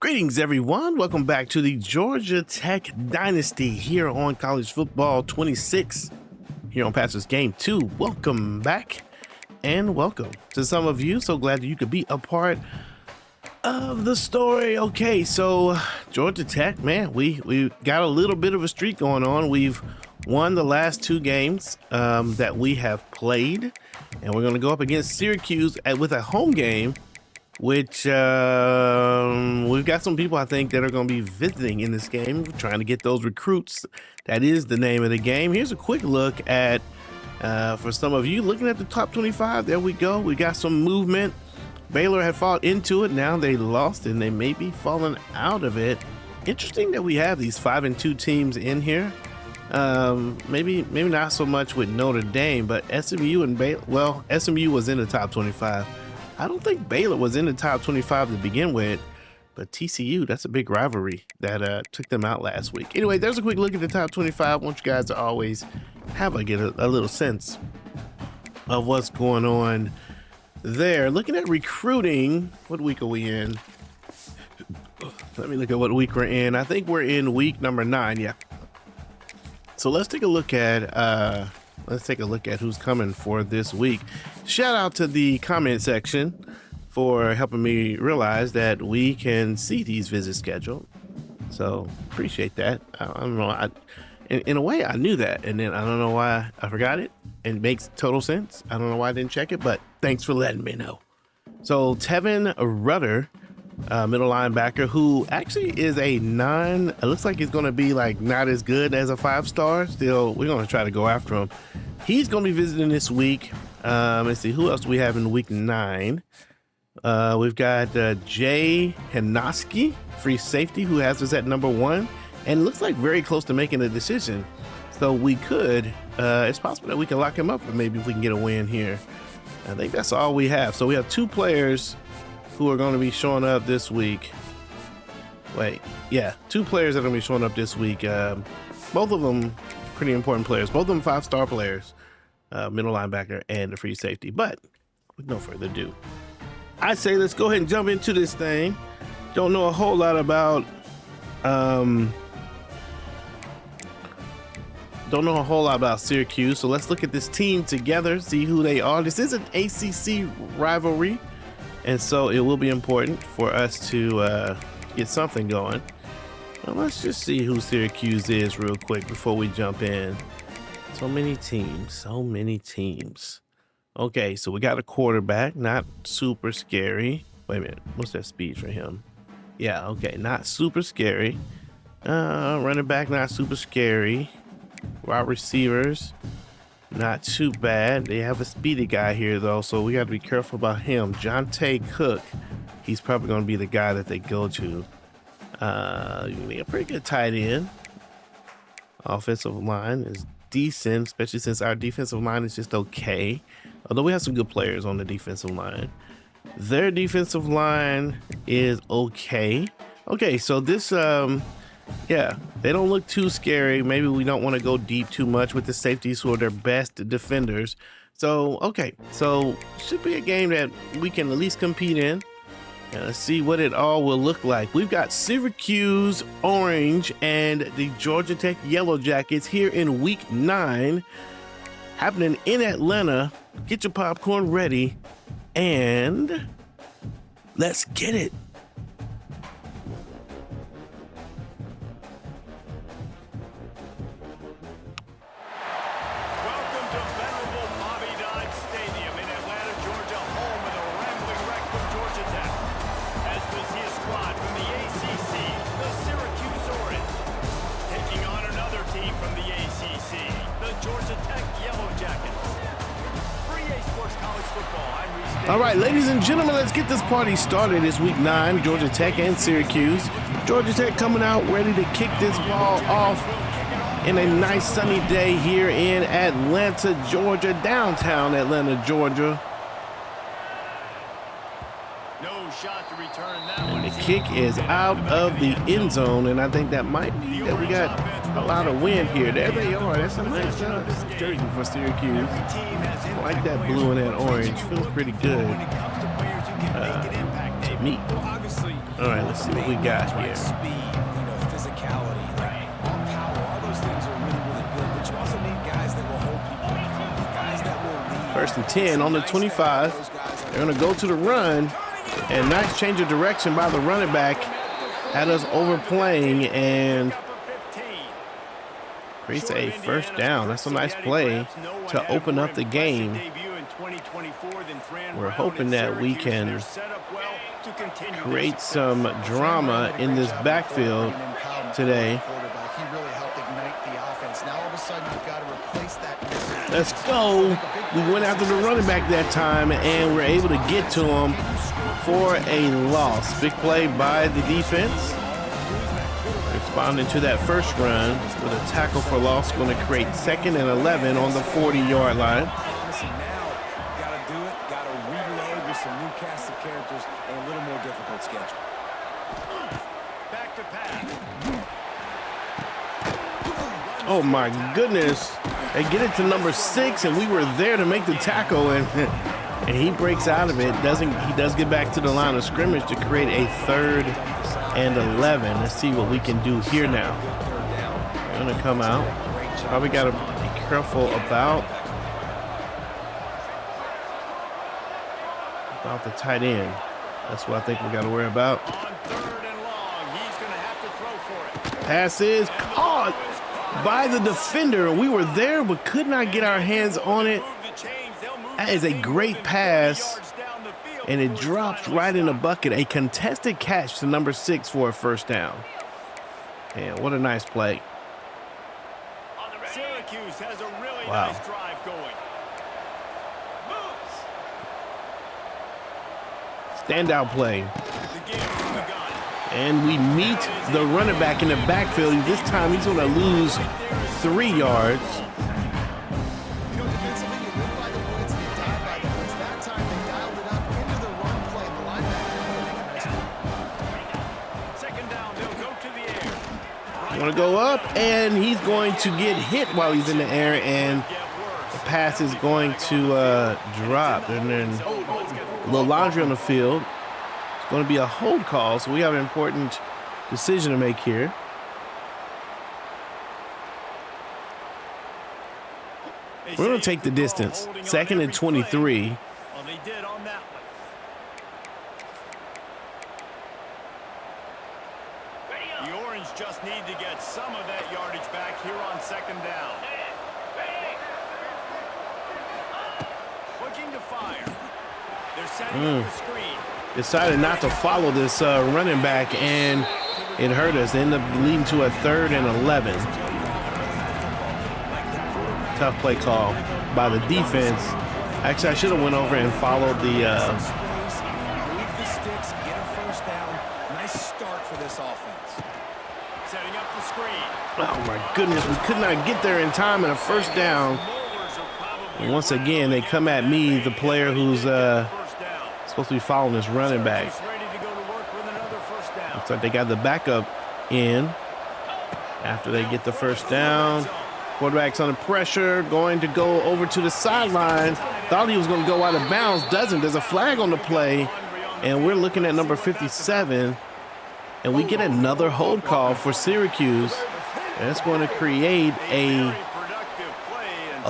Greetings, everyone. Welcome back to the Georgia Tech Dynasty here on College Football 26 here on Pastors Game 2. Welcome back and welcome to some of you. So glad that you could be a part of the story. Okay, so Georgia Tech, man, we got a little bit of a streak going on. We've won the last two games that we have played, and we're going to go up against Syracuse with a home game, which we've got some people I think that are going to be visiting in this game. We're trying to get those recruits. That is the name of the game. Here's a quick look at for some of you looking at the top 25. There we go. We got some movement. Baylor had fought into it. Now they lost and they may be falling out of it. Interesting that we have these 5-2 teams in here. Maybe not so much with Notre Dame, but SMU and Baylor. Well, SMU was in the top 25. I don't think Baylor was in the top 25 to begin with, but TCU, that's a big rivalry that took them out last week. Anyway, there's a quick look at the top 25. I want you guys to always get a little sense of what's going on there. Looking at recruiting, what week are we in? Let me look at what week we're in. I think we're in week number 9, yeah. So let's take a look at who's coming for this week. Shout out to the comment section for helping me realize that we can see these visits scheduled. So appreciate that. I don't know. In a way, I knew that, and then I don't know why I forgot it. It makes total sense. I don't know why I didn't check it, but thanks for letting me know. So Tevin Rudder, middle linebacker, who actually is a it looks like he's going to be like not as good as a 5-star. Still, we're going to try to go after him. He's going to be visiting this week. Let's see, who else do we have in week 9? We've got Jay Hanoski, free safety, who has us at number 1, and looks like very close to making a decision. So we could, it's possible that we can lock him up, and maybe if we can get a win here. I think that's all we have. So we have 2 players who are going to be showing up this week. 2 players that are going to be showing up this week. Both of them pretty important players. Both of them 5-star players, middle linebacker and the free safety. But with no further ado, I say let's go ahead and jump into this thing. Don't know a whole lot about Syracuse, so let's look at this team together, see who they are. This is an ACC rivalry, and so it will be important for us to get something going. Well, let's just see who Syracuse is real quick before we jump in. So many teams. Okay, so we got a quarterback, not super scary. Wait a minute, what's that speed for him? Yeah, okay, not super scary. Running back, not super scary. Wide receivers, not too bad. They have a speedy guy here, though, so we got to be careful about him. Jonte Cook, he's probably going to be the guy that they go to. A pretty good tight end. Offensive line is decent, especially since our defensive line is just okay. Although we have some good players on the defensive line. Their defensive line is okay. Okay, so this, yeah, they don't look too scary. Maybe we don't want to go deep too much with the safeties who are their best defenders. So, okay, so should be a game that we can at least compete in. Let's see what it all will look like. We've got Syracuse Orange and the Georgia Tech Yellowjackets here in week 9, happening in Atlanta. Get your popcorn ready and let's get it. All right, ladies and gentlemen, let's get this party started. It's week 9, Georgia Tech and Syracuse. Georgia Tech coming out ready to kick this ball off in a nice sunny day here in Atlanta, Georgia, downtown Atlanta, Georgia. No shot to return that one. And the kick is out of the end zone, and I think that might be that we got a lot of wind here. There they are. That's a nice jersey for Syracuse. I like that blue and that orange. Feels pretty good to me. All right, let's see what we got here. Speed, physicality, power, all those things are really, really good. But you also need guys that will hold people accountable, guys that will lead. 1st and 10 on the 25. They're going to go to the run, and nice change of direction by the running back. Had us overplaying and creates a 1st down. That's a nice play to open up the game. We're hoping that we can create some drama in this backfield today. Let's go. We went after the running back that time, and we're able to get to him for a loss. Big play by the defense. Responding to that first run with a tackle for loss, going to create 2nd and 11 on the 40-yard line. Oh my goodness. They get it to number 6, and we were there to make the tackle, and he breaks out of it. He does get back to the line of scrimmage to create a 3rd and 11. Let's see what we can do here now. We're going to come out. Probably got to be careful about the tight end. That's what I think we got to worry about. Pass is caught by the defender. We were there but could not get our hands on it. That is a great pass, and it drops right in the bucket. A contested catch to number 6 for a 1st down. Man, what a nice play. Syracuse has a really nice drive going. Standout play. And we meet the running back in the backfield. This time he's going to lose 3 yards. Going to go up, and he's going to get hit while he's in the air, and the pass is going to drop. And then a little laundry on the field. It's going to be a hold call, so we have an important decision to make here. We're going to take the distance. 2nd and 23. The Orange just need to get some of that yardage back here on 2nd down. Looking to fire. They're setting up the screen. Decided not to follow this running back, and it hurt us. They ended up leading to a 3rd and 11. Tough play call by the defense. Actually, I should have went over and followed the oh my goodness, we could not get there in time, and a 1st down. And once again, they come at me, the player who's supposed to be following this running back. Looks like they got the backup in after they get the 1st down. Quarterback's under pressure, going to go over to the sideline. Thought he was going to go out of bounds, doesn't. There's a flag on the play, and we're looking at number 57, and we get another hold call for Syracuse. And it's going to create a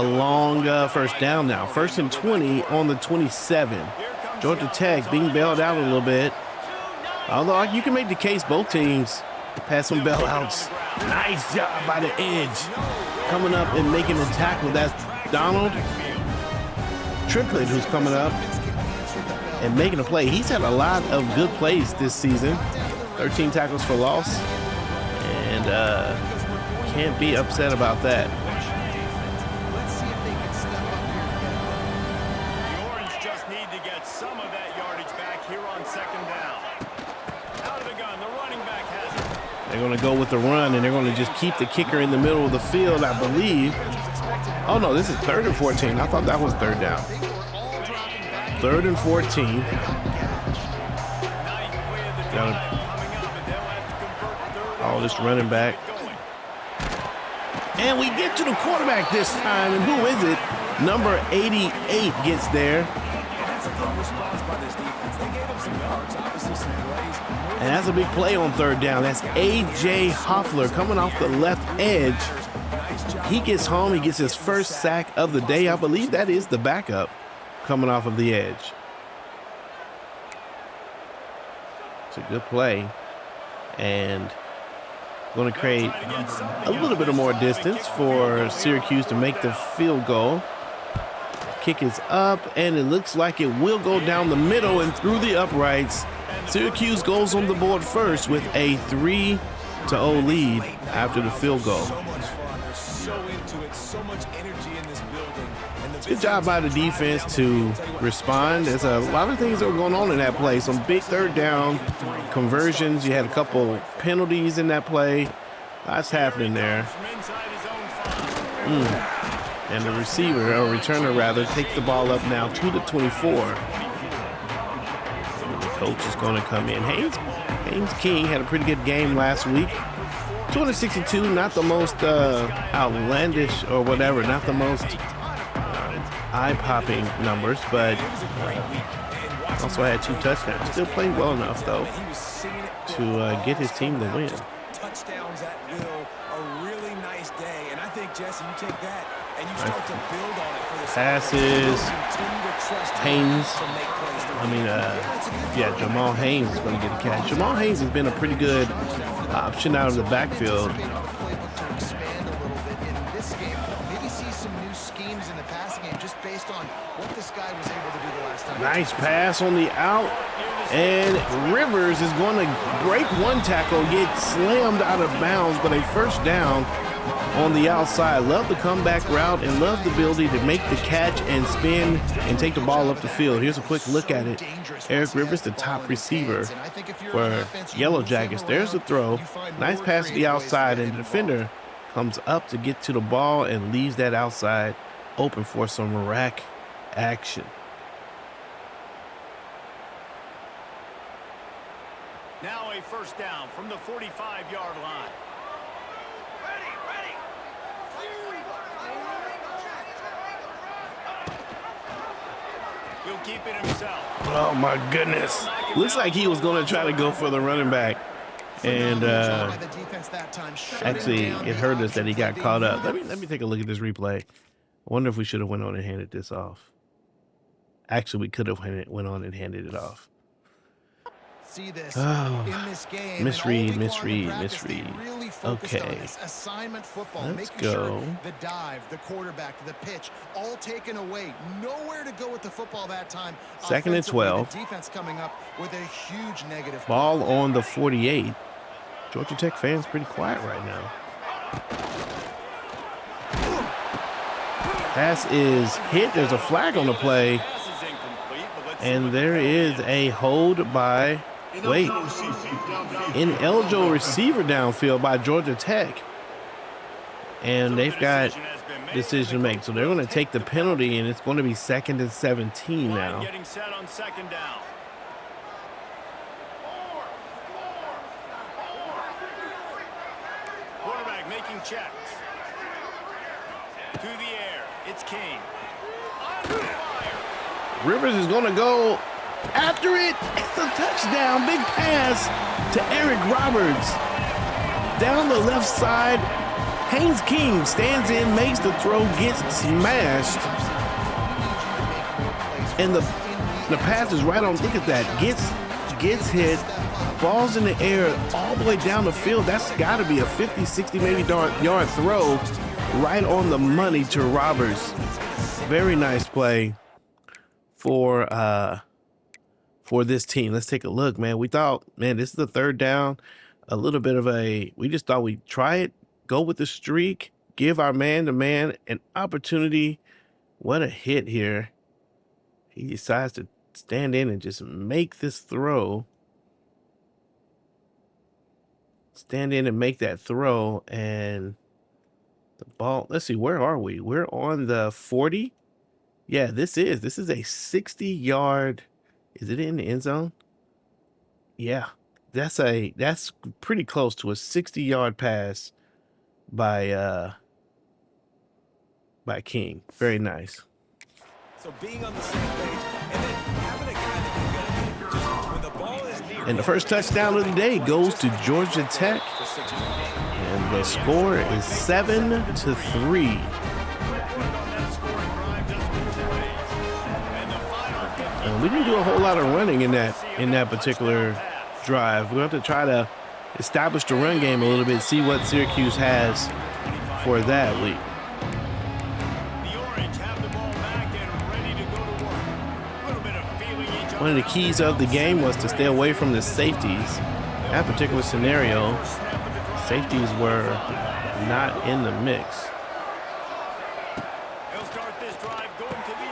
long 1st down now. 1st and 20 on the 27. Georgia Tech being bailed out a little bit. Although you can make the case both teams had some bailouts. Nice job by the edge. Coming up and making the tackle. That's Donald Triplett who's coming up and making a play. He's had a lot of good plays this season. 13 tackles for loss. And can't be upset about that. The Orange just need to get some of that yardage back here on 2nd down. Out of the gun, the running back has it. They're going to go with the run, and they're going to just keep the kicker in the middle of the field, I believe. Oh, no, this is 3rd and 14. I thought that was 3rd down. 3rd and 14. All this running back. And we get to the quarterback this time, and who is it? Number 88 gets there. That's a good response by this defense. They gave up some yards, obviously some plays. that's a big play on third down. That's A.J. Hoffler coming off the left edge. He gets home. He gets his first sack of the day. I believe that is the backup coming off of the edge. It's a good play. And going to create a little bit of more distance for Syracuse to make the field goal. Kick is up, and it looks like it will go down the middle and through the uprights. Syracuse goes on the board first with a 3-0 lead after the field goal. Good job by the defense to respond. There's a lot of things that were going on in that play. Some big third down conversions. You had a couple penalties in that play. Lots happening there. And the receiver, or returner rather, takes the ball up now to the 24. And the coach is going to come in. Haynes King had a pretty good game last week. 262, not the most outlandish or whatever, not the most eye-popping numbers, but also had 2 touchdowns. Still playing well enough, though, to get his team the win. Touchdowns at will, a really nice day, and I think, Jesse, you take that and you start to build on it for the passes. Haynes, Jamal Haynes is going to get a catch. Jamal Haynes has been a pretty good option out of the backfield. Nice pass on the out, and Rivers is going to break one tackle, get slammed out of bounds, but a first down on the outside. Love the comeback route and love the ability to make the catch and spin and take the ball up the field. Here's a quick look at it. Eric Rivers, the top receiver for Yellowjackets. There's the throw. Nice pass to the outside, and the defender comes up to get to the ball and leaves that outside open for some rack action. Now a first down from the 45-yard line. He'll keep it himself. Oh my goodness. Looks like he was going to try to go for the running back. And actually, it hurt us that he got caught up. Let me take a look at this replay. I wonder if we should have went on and handed this off. Actually, we could have went on and handed it off. See this in this game. Misread. Really okay. Assignment football. Let's go. Sure the dive, the quarterback, the pitch, all taken away. Nowhere to go with the football that time. Second and 12. Defense coming up with a huge negative. Ball on the 48. Georgia Tech fans pretty quiet right now. Pass is hit. There's a flag on the play. And there is a hold by, ineligible receiver downfield by Georgia Tech. And they've got decision to make. So they're going to take the penalty, and it's going to be 2nd and 17 now. Getting set on second down. Quarterback making checks. To the air. It's King. Under fire. Rivers is going to go after it. It's a touchdown. Big pass to Eric Roberts. Down the left side. Haynes King stands in, makes the throw, gets smashed. And the pass is right on. Look at that. Gets hit. Ball's in the air all the way down the field. That's got to be a 50, 60, maybe yard throw right on the money to Roberts. Very nice play for this team. Let's take a look, man. We thought, man, this is the third down. A little bit of we just thought we'd try it, go with the streak, give our man-to-man an opportunity. What a hit here. He decides to stand in and just make this throw. Stand in and make that throw, and the ball, let's see, where are we? We're on the 40. Yeah, this is a 60-yard. Is it in the end zone? Yeah, that's pretty close to a 60-yard pass by King. Very nice. So being on the same page and then having a guy that can get just when the ball is near And the first touchdown of the day goes to Georgia Tech. And the score is 7-3. And we didn't do a whole lot of running in that particular drive. We're going to have to try to establish the run game a little bit, see what Syracuse has for that week. One of the keys of the game was to stay away from the safeties. That particular scenario, safeties were not in the mix.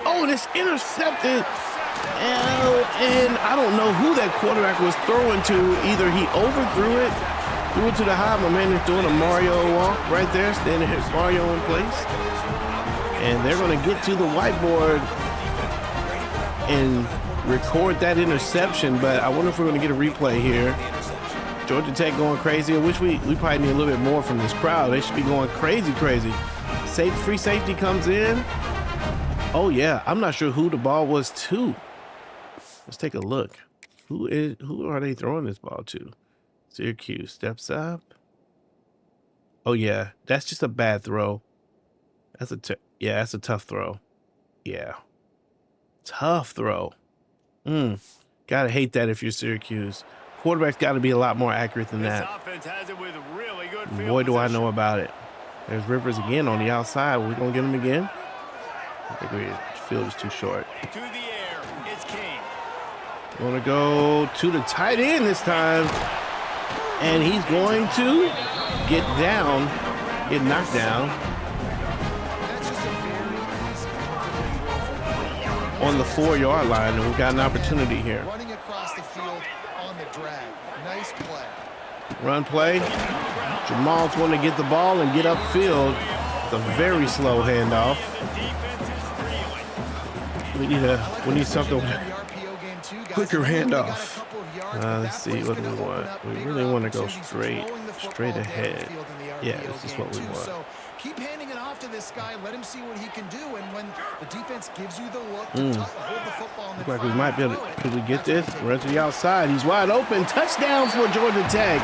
Oh, and it's intercepted. And I don't know who that quarterback was throwing to. Either he overthrew it, threw it to the high. My man is doing a Mario walk right there, standing his Mario in place. And they're going to get to the whiteboard and record that interception, but I wonder if we're going to get a replay here. Georgia Tech going crazy. I wish we probably need a little bit more from this crowd. They should be going crazy. Free safety comes in. Oh yeah, I'm not sure who the ball was to. Let's take a look. Who are they throwing this ball to? Syracuse steps up. Oh yeah, that's just a bad throw. That's a tough throw. Yeah, tough throw. Gotta hate that if you're Syracuse. Quarterback's got to be a lot more accurate than that. Boy, do I know about it. There's Rivers again on the outside. We're gonna get him again. I think the field is too short. To the air, it's King. Gonna go to the tight end this time. And he's going to get knocked down. On the 4-yard line, and we've got an opportunity here. Running across the field on the drag. Nice play. Run play. Jamal's going to get the ball and get upfield. It's a very slow handoff. We need something with a quicker handoff. Let's see what we want. We really want to go straight ahead. Yeah, this is what we want. Keep handing it off to this guy. Let him see what he can do. And when the defense gives you the look to hold the football, Look like we might be able to. Could we get this? Run to the outside. He's wide open. Touchdown for Georgia Tech.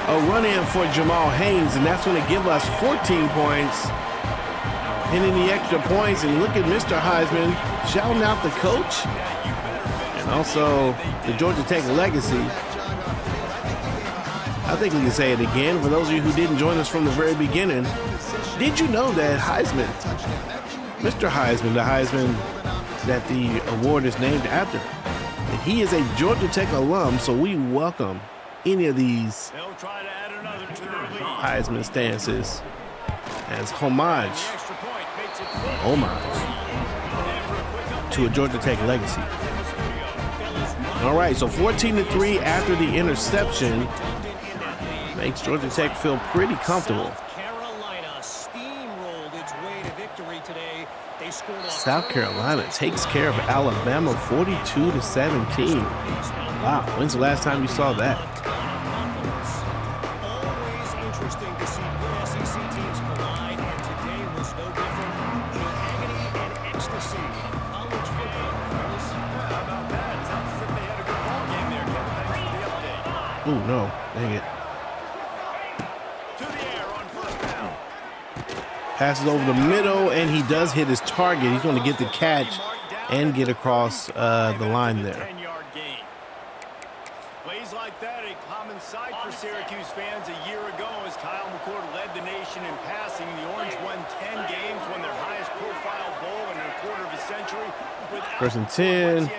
A run in for Jamal Haynes, and that's going to give us 14 points. Hitting the extra points, and look at Mr. Heisman shouting out the coach, and also the Georgia Tech legacy. I think we can say it again for those of you who didn't join us from the very beginning. Did you know that Heisman, Mr. Heisman, the Heisman that the award is named after, that he is a Georgia Tech alum, so we welcome any of these Heisman stances as homage to a Georgia Tech legacy. All right, so 14-3 after the interception makes Georgia Tech feel pretty comfortable. South Carolina takes care of Alabama 42-17. Wow, when's the last time you saw that? Always interesting to see good SEC teams collide, and today was no different. The agony and ecstasy of college football. How about that? Sounds as if they had a good ball game there, Kevin. Thanks for the update. Oh no, dang it. To the air on first down. Passes over the middle, and he does hit his target. He's going to get the catch and get across the line there. 10-yard gain. Plays like that, a common sight for Syracuse fans a year ago as Kyle McCord led the nation in passing. The Orange won 10 games, won their highest profile bowl in a quarter of a century. First and 10.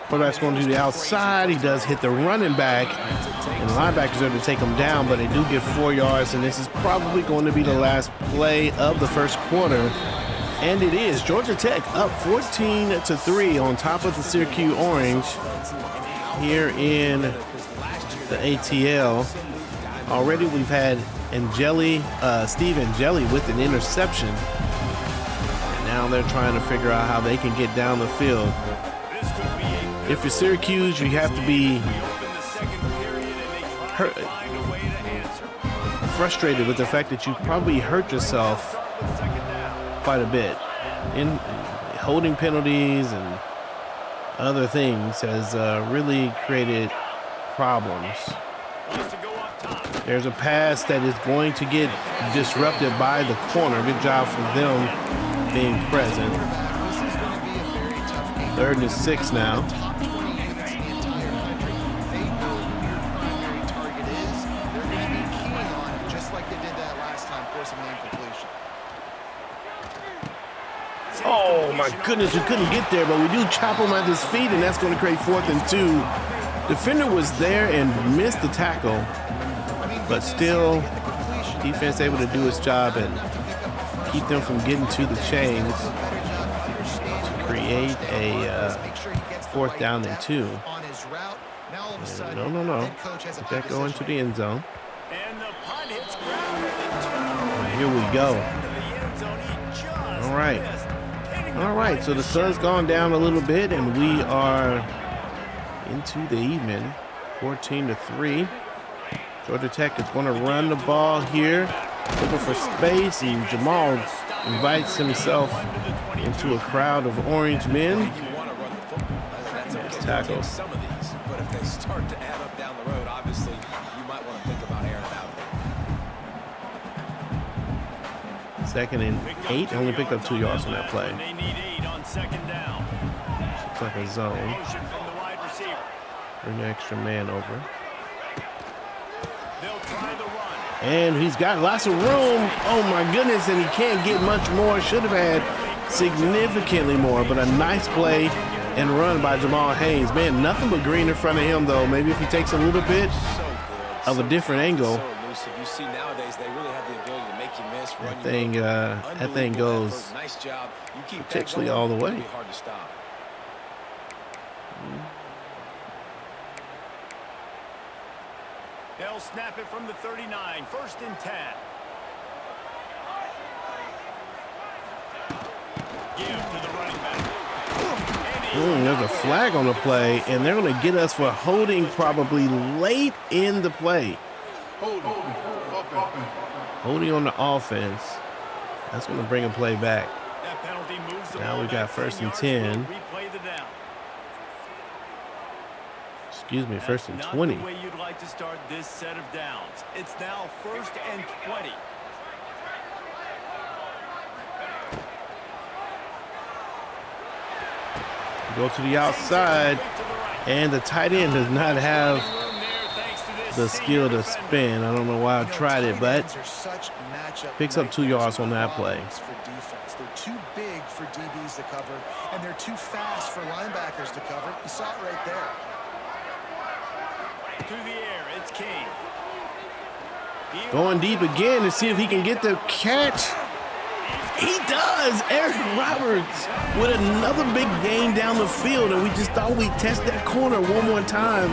Quarterback's going to the outside. He does hit the running back, and the linebackers are to take him down, but they do get 4 yards, and this is probably going to be the last play of the first quarter. And it is. Georgia Tech up 14-3 on top of the Syracuse Orange here in the ATL. Already we've had Steve Angeli with an interception. And now they're trying to figure out how they can get down the field. If you're Syracuse, you have to be frustrated with the fact that you probably hurt yourself quite a bit in holding penalties and other things has really created problems. There's a pass that is going to get disrupted by the corner. Good job for them being present. 3rd and 6 now. Top 20 units in the entire country. They know who your primary target is. They're going to be keen on him, just like they did that last time, forcing the incompletion. Oh my goodness, we couldn't get there, but we do chop him at his feet, and that's going to create 4th and 2. Defender was there and missed the tackle, but still defense able to do its job and keep them from getting to the chains to create a 4th down and 2. No. Let that go into the end zone. And here we go. All right, so the sun's gone down a little bit, and we are into the evening, 14-3. Georgia Tech is going to run the ball here, looking for space, and Jamal invites himself into a crowd of orange men. Nice tackle. But if they start to add up down the road, obviously you might want to think about airing it out. 2nd and 8, only picked up 2 yards on that play. They need 8 on 2nd down. Looks like a zone. Motion from the wide receiver. Bring an extra man over. They'll try the run. And he's got lots of room. Oh my goodness, and he can't get much more. Should have had significantly more, but a nice play and run by Jamal Haynes. Man, nothing but green in front of him, though. Maybe if he takes a little bit of a different angle. You see nowadays they really have the ability to make you miss. That thing goes Nice job. You keep potentially all the way. It'll be hard to stop. They'll snap it from the 39. 1st and 10. Give to the running back. There's a flag on the play, and they're going to get us for holding probably late in the play. Holding on the offense. That's going to bring a play back. That penalty moves the Now ball we got back 1st and 10 10. yards. Replay the down. Excuse me, 1st and Not 20. the way you'd like to start this set of downs. It's now 1st and 20. Go to the outside, and the tight end does not have the skill to spin. I don't know why I tried it, but picks up 2 yards on that play. They're too big for DBs to cover, and they're too fast for linebackers to cover. You saw it right there. Through the air, it's King. Going deep again to see if he can get the catch. He does! Eric Roberts with another big gain down the field, and we just thought we'd test that corner one more time.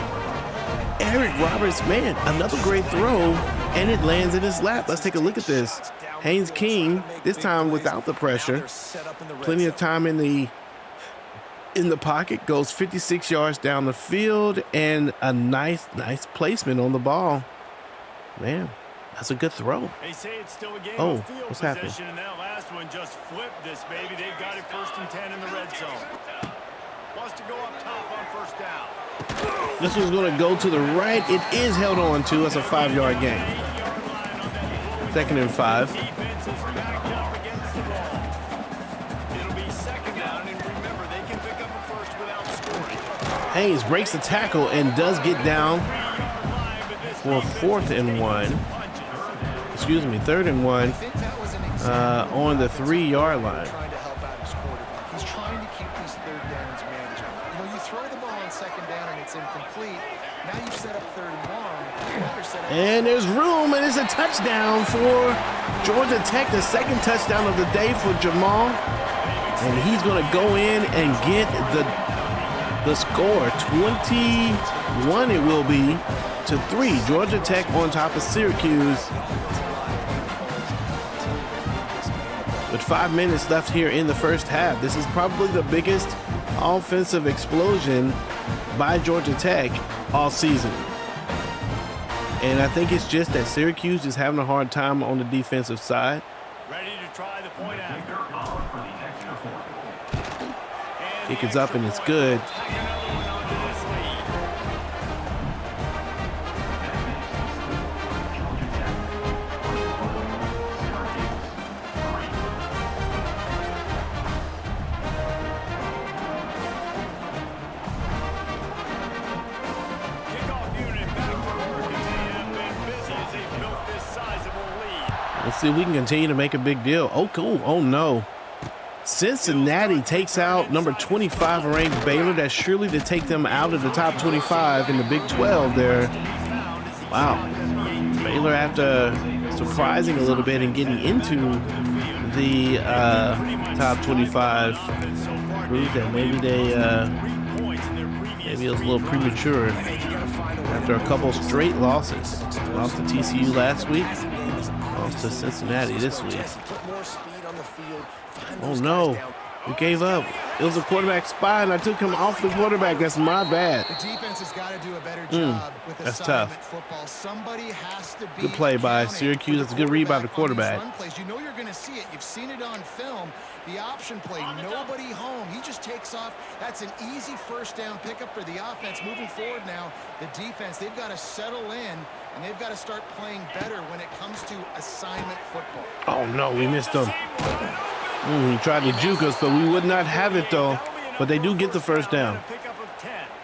Eric Roberts, man, another great throw, and it lands in his lap. Let's take a look at this. Haynes King, this time without the pressure. Plenty of time in the pocket, goes 56 yards down the field, and a nice placement on the ball. Man, that's a good throw. They say it's still a game Oh, of field what's happening? possession, and that last one just flipped this baby. They've got it 1st and 10 in the red zone. Wants to go up top on 1st down. This one's going to go to the right. It is held on to. That's a 5-yard gain. 2nd and 5. Defense is backed up against the ball. It'll be 2nd down, and remember, they can pick up a 1st without scoring. Haynes breaks the tackle and does get down for 4th and 1. Excuse me, 3rd and 1 on the 3-yard line. Trying to help out his quarterback. He's trying to keep these 3rd downs manageable. You know, you throw the ball on 2nd down and it's incomplete. Now you've set up 3rd and 1. And there's room, and it's a touchdown for Georgia Tech, the 2nd touchdown of the day for Jamal. And he's going to go in and get the score. 21 it will be to 3. Georgia Tech on top of Syracuse. With 5 minutes left here in the 1st half, this is probably the biggest offensive explosion by Georgia Tech all season. And I think it's just that Syracuse is having a hard time on the defensive side. Ready to try the point after. Kick is up and it's good. Let's see if we can continue to make a big deal. Oh, cool. Oh, no. Cincinnati takes out number 25 ranked Baylor. That's surely to take them out of the top 25 in the Big 12 there. Wow. Baylor, after surprising a little bit and getting into the top 25, proved that maybe maybe it was a little premature after a couple straight losses. Lost to TCU last week. Lost to Cincinnati this week. Oh no, we gave up. It was a quarterback spy and I took him off the quarterback. That's my bad. The defense has got to do a better job with that's assignment tough. football. Somebody has to be Good play by Syracuse. That's a good read by the quarterback. You know you're going to see it. You've seen it on film. The option play, nobody home. He just takes off. That's an easy first down pickup for the offense. Moving forward now, the defense, they've got to settle in, and they've got to start playing better when it comes to assignment football. Oh, no, we missed him. He tried to juke us, but we would not have it, though. But they do get the first down.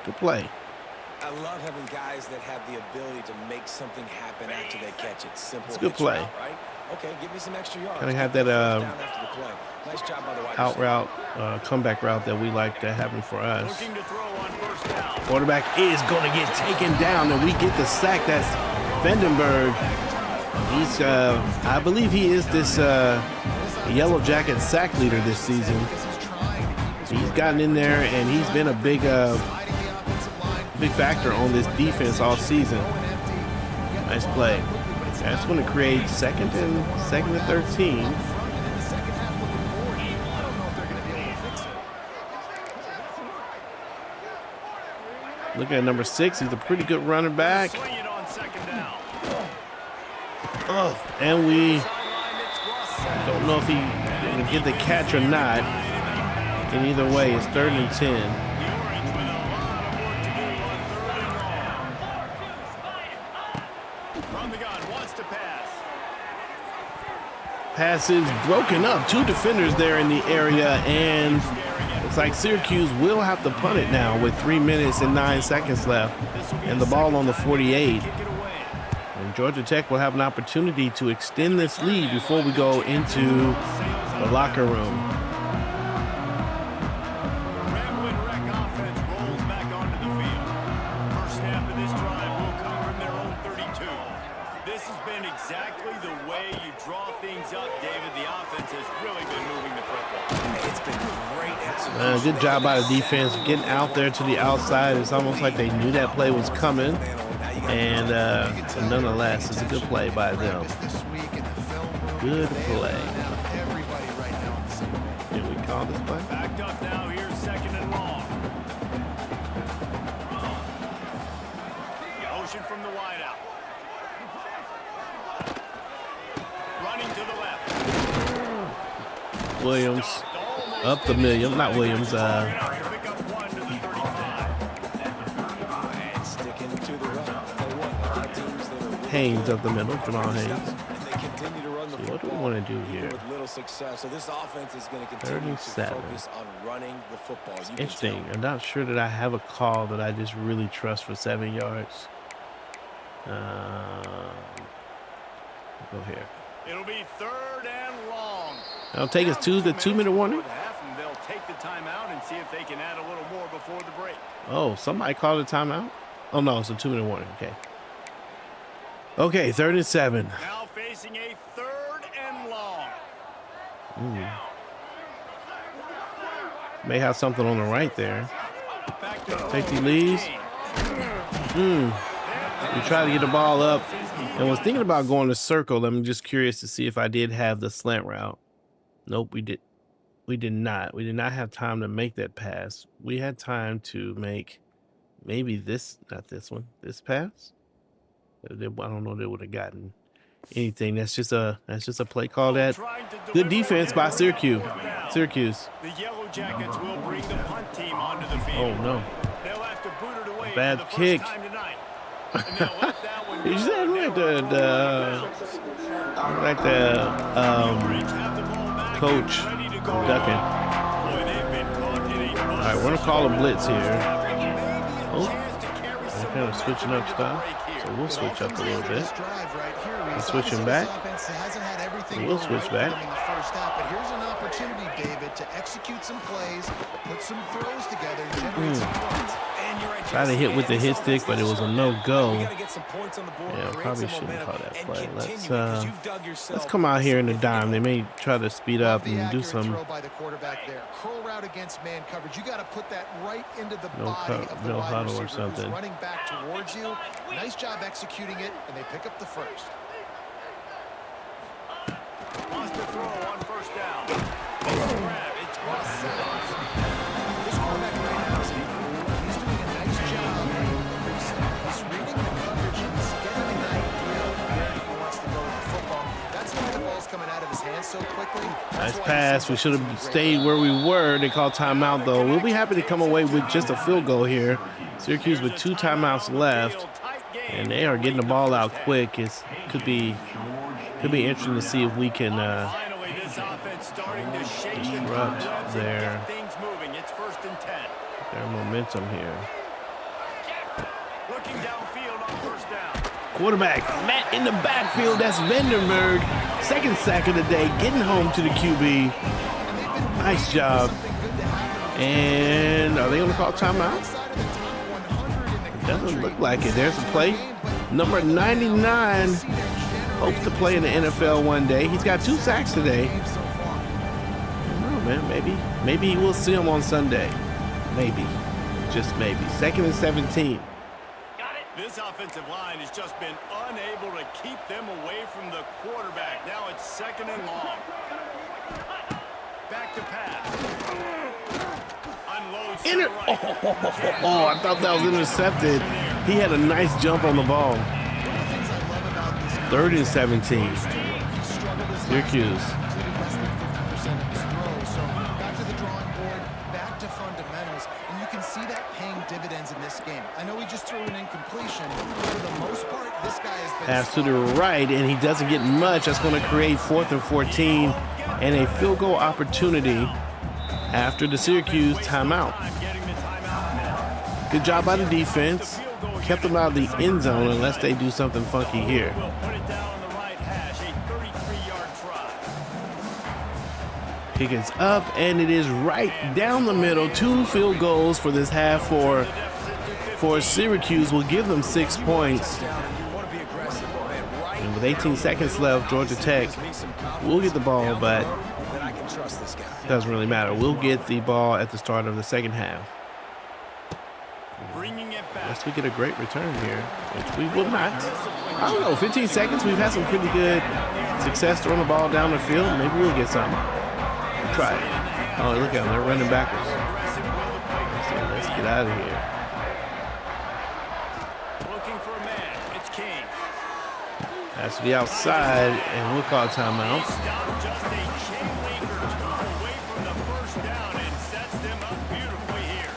Good play. I love having guys that have the ability to make something happen after they catch it. Simple. It's a good play. Route, right? Okay, give me some extra yards. Kind of have that Nice job by the wide out route, comeback route that we like to happen for us. Quarterback is going to get taken down, and we get the sack. That's Vandenberg. He's, I believe he is this Yellow Jacket sack leader this season. He's gotten in there, and he's been a big factor on this defense all season. Nice play. That's going to create second and 13. Look at number 6. He's a pretty good running back. Oh, and we don't know if he can get the catch or not. In either way, it's 3rd and 10. Pass is broken up. 2 defenders there in the area, and looks like Syracuse will have to punt it now with 3 minutes and 9 seconds left, and the ball on the 48. And Georgia Tech will have an opportunity to extend this lead before we go into the locker room. Good job by the defense getting out there to the outside. It's almost like they knew that play was coming. And nonetheless, it's a good play by them. Good play. Did we call this play? Backed up now. Here's 2nd and long. Motion from the wideout. Running to the left. Williams. Up the middle, not Williams. Haynes up the middle, Jamal Haynes. See, what do we want to do here? 3rd and 7. It's interesting. I'm not sure that I have a call that I just really trust for 7 yards. Go here. It'll be 3rd and long. I'll take us to the 2-minute warning. They'll take the timeout and see if they can add a little more before the break. Oh, somebody called a timeout? Oh, no, it's a 2-minute warning. Okay. Okay, 3rd and 7. Now facing a 3rd and long. May have something on the right there. Safety leaves. We try to get the ball up. And was thinking about going to circle. I'm just curious to see if I did have the slant route. Nope, we did not. We did not have time to make that pass. We had time to make maybe this, not this one, this pass. I don't know if they would have gotten anything. That's just a play call. That good defense by Syracuse. The Yellowjackets will bring the punt team onto the field. Oh no. They'll have to boot it away Bad for the kick. first time tonight. And they'll let that one You go. said like the coach ducking. All right, we're gonna call a blitz here. Oh, they're kind of switching up stuff, so we'll switch up a little bit. And switching back. We'll switch back. But here's an opportunity, David, to execute some plays, put some throws together, and generate some points. Tried to hit with the hit stick, but it was a no-go. You gotta get some points on the board, Yeah, create probably some shouldn't call momentum, that and play. continue because you've dug Let's yourself come out here in the dime. They may try to speed up The and do accurate some throw by the quarterback there. Curl route against man coverage. You got to put that right into the No body cut, of the no wide huddle or receiver who's something. running back towards you. Nice job executing it, and they pick up the first. Wants to throw on first down. Grab. It's offside. This quarterback right now, he's doing a nice job. He's reading the coverage and he's getting an idea of where he wants to go with the football. That's why the ball's coming out of his hands so quickly. nice pass. We should have stayed where we were. They called timeout, though. We'll be happy to come away with just a field goal here. Syracuse with 2 timeouts left, and they are getting the ball out quick. It could be interesting to see if we can Finally, this offense starting to shake the disrupt cobwebs and their get things moving. It's 1st and 10. momentum here. Looking downfield on first down. Quarterback, Matt in the backfield. That's Vandenberg. 2nd sack of the day, getting home to the QB. Nice job. And are they going to call timeout? It doesn't look like it. There's a play. Number 99 hopes to play in the NFL one day. He's got 2 sacks today. I don't know, man. Maybe we'll see him on Sunday. Maybe. Just maybe. 2nd and 17. This offensive line has just been unable to keep them away from the quarterback. Now it's 2nd and long. Back to pass. Unloads to the right. Oh, I thought that was intercepted. He had a nice jump on the ball. 3rd and 17. Syracuse. Back to the drawing board, back to fundamentals, and you can see that paying dividends in this game. I know he just threw an incompletion, but for the most part, this guy has been Pass to the right, and he doesn't get much. That's going to create 4th and 14 and a field goal opportunity after the Syracuse timeout. Good job by the defense. Kept them out of the end zone unless they do something funky here. Will put it down on the right hash, a 33-yard try. Pickens up, and it is right down the middle. 2 field goals for this half for Syracuse will give them 6 points. And with 18 seconds left, Georgia Tech will get the ball, but it doesn't really matter. We'll get the ball at the start of the second half. Bringing it back. Unless we get a great return here, which we will not. I don't know, 15 seconds. We've had some pretty good success throwing the ball down the field. Maybe we'll get something. Try it. Oh, look at them. They're running backwards. Let's get out of here. Looking for a man. It's King. That's to the outside, and we'll call timeout. Stopped just a chain link or 2 away from the first down and sets them up beautifully here.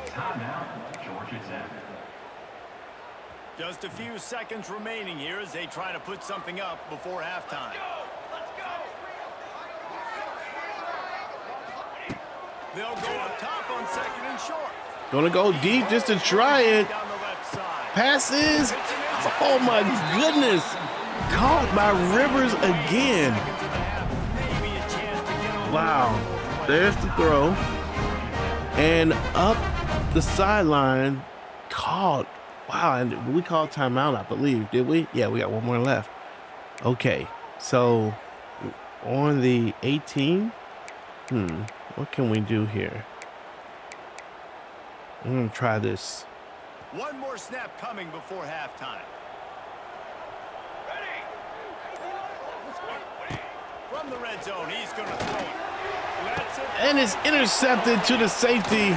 Timeout, Georgia Tech. Just a few seconds remaining here as they try to put something up before halftime. They'll go up top on 2nd and short. Gonna go deep just to try it. Down the left side. Passes. Oh my goodness. Caught by Rivers again. Maybe a chance to get on. Wow. There's the throw. And up the sideline. Caught. Wow. And we called timeout, I believe. Did we? Yeah, we got 1 more left. Okay. So on the 18. What can we do here? I'm going to try this. One more snap coming before halftime. From the red zone, he's going to throw it. That's it. And it's intercepted to the safety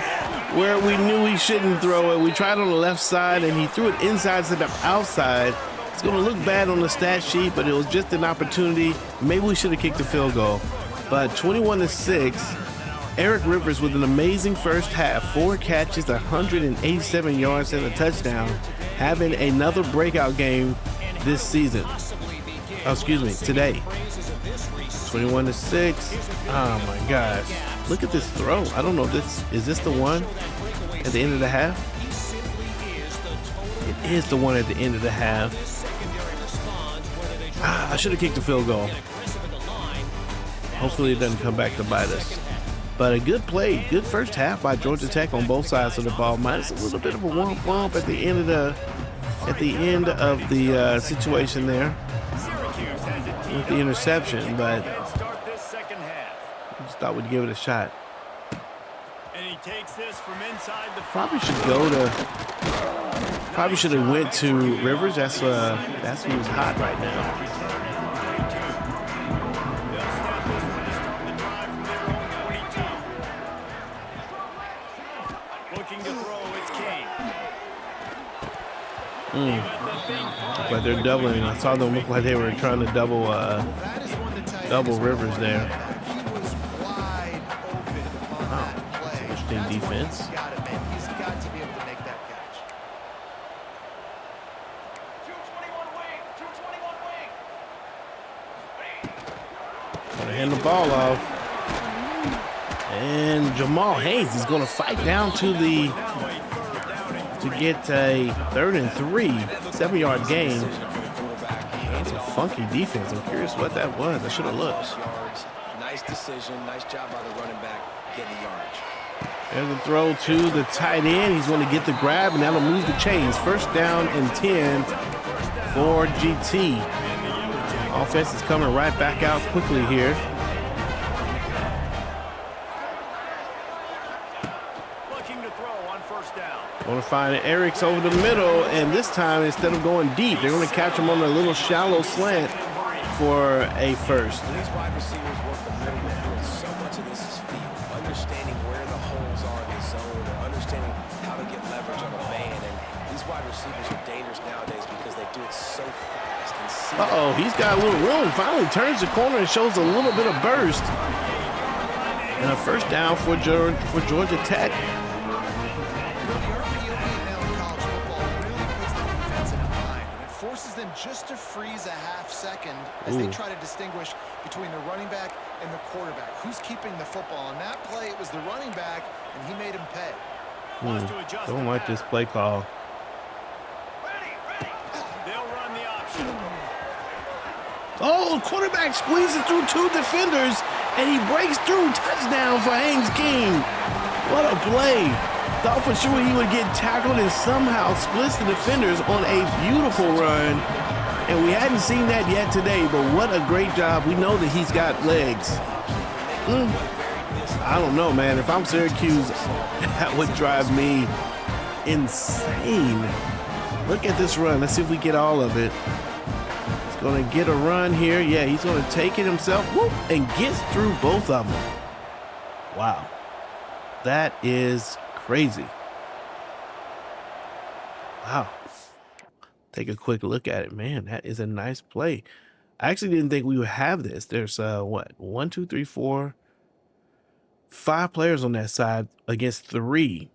where we knew he shouldn't throw it. We tried on the left side, and he threw it inside instead of outside. It's going to look bad on the stat sheet, but it was just an opportunity. Maybe we should have kicked the field goal. But 21-6, Eric Rivers with an amazing first half, 4 catches, 187 yards and a touchdown, having another breakout game this season. Oh, excuse me, today. 21-6. Oh my gosh. Look at this throw. I don't know if is this the one at the end of the half? It is the one at the end of the half. I should have kicked the field goal. Hopefully it doesn't come back to bite us. But a good play, good first half by Georgia Tech on both sides of the ball. Minus a little bit of a womp at the end of the situation there with the interception, but I just thought we'd give it a shot. And he takes this from inside the Probably should have went to Rivers. That's who's hot right now. But they're doubling. I saw them look like they were trying to double Rivers there. Wow, interesting defense. He's got to be able to make that catch. Gotta hand the ball off. And Jamal Haynes is going to fight down to get a 3rd and 3, 7-yard gain. That's a funky defense. I'm curious what that was. I should have looked. Nice decision. Nice job by the running back getting the yardage. There's a throw to the tight end. He's going to get the grab, and that'll move the chains. 1st down and 10 for GT. Offense is coming right back out quickly here. Going to find Eric's over the middle, and this time, instead of going deep, they're going to catch him on a little shallow slant for a first. These wide receivers work the middle of the field. So much of this is feel, understanding where the holes are in the zone, or understanding how to get leverage on a man. And these wide receivers are dangerous nowadays because they do it so fast. And he's got a little room. Finally turns the corner and shows a little bit of burst. And a 1st down for Georgia Tech. Them just to freeze a half second as they try to distinguish between the running back and the quarterback. Who's keeping the football? On that play, it was the running back, and he made him pay. Don't like this play call. They'll run the option. Oh, quarterback squeezing through 2 defenders, and he breaks through. Touchdown for Haynes King. What a play. Thought for sure he would get tackled and somehow splits the defenders on a beautiful run. And we hadn't seen that yet today, but what a great job. We know that he's got legs. I don't know, man. If I'm Syracuse, that would drive me insane. Look at this run. Let's see if we get all of it. He's going to get a run here. Yeah, he's going to take it himself. Whoop, and gets through both of them. Wow. That is crazy. Wow. Take a quick look at it. Man, that is a nice play. I actually didn't think we would have this. There's 1, 2, 3, 4, 5 players on that side against 3.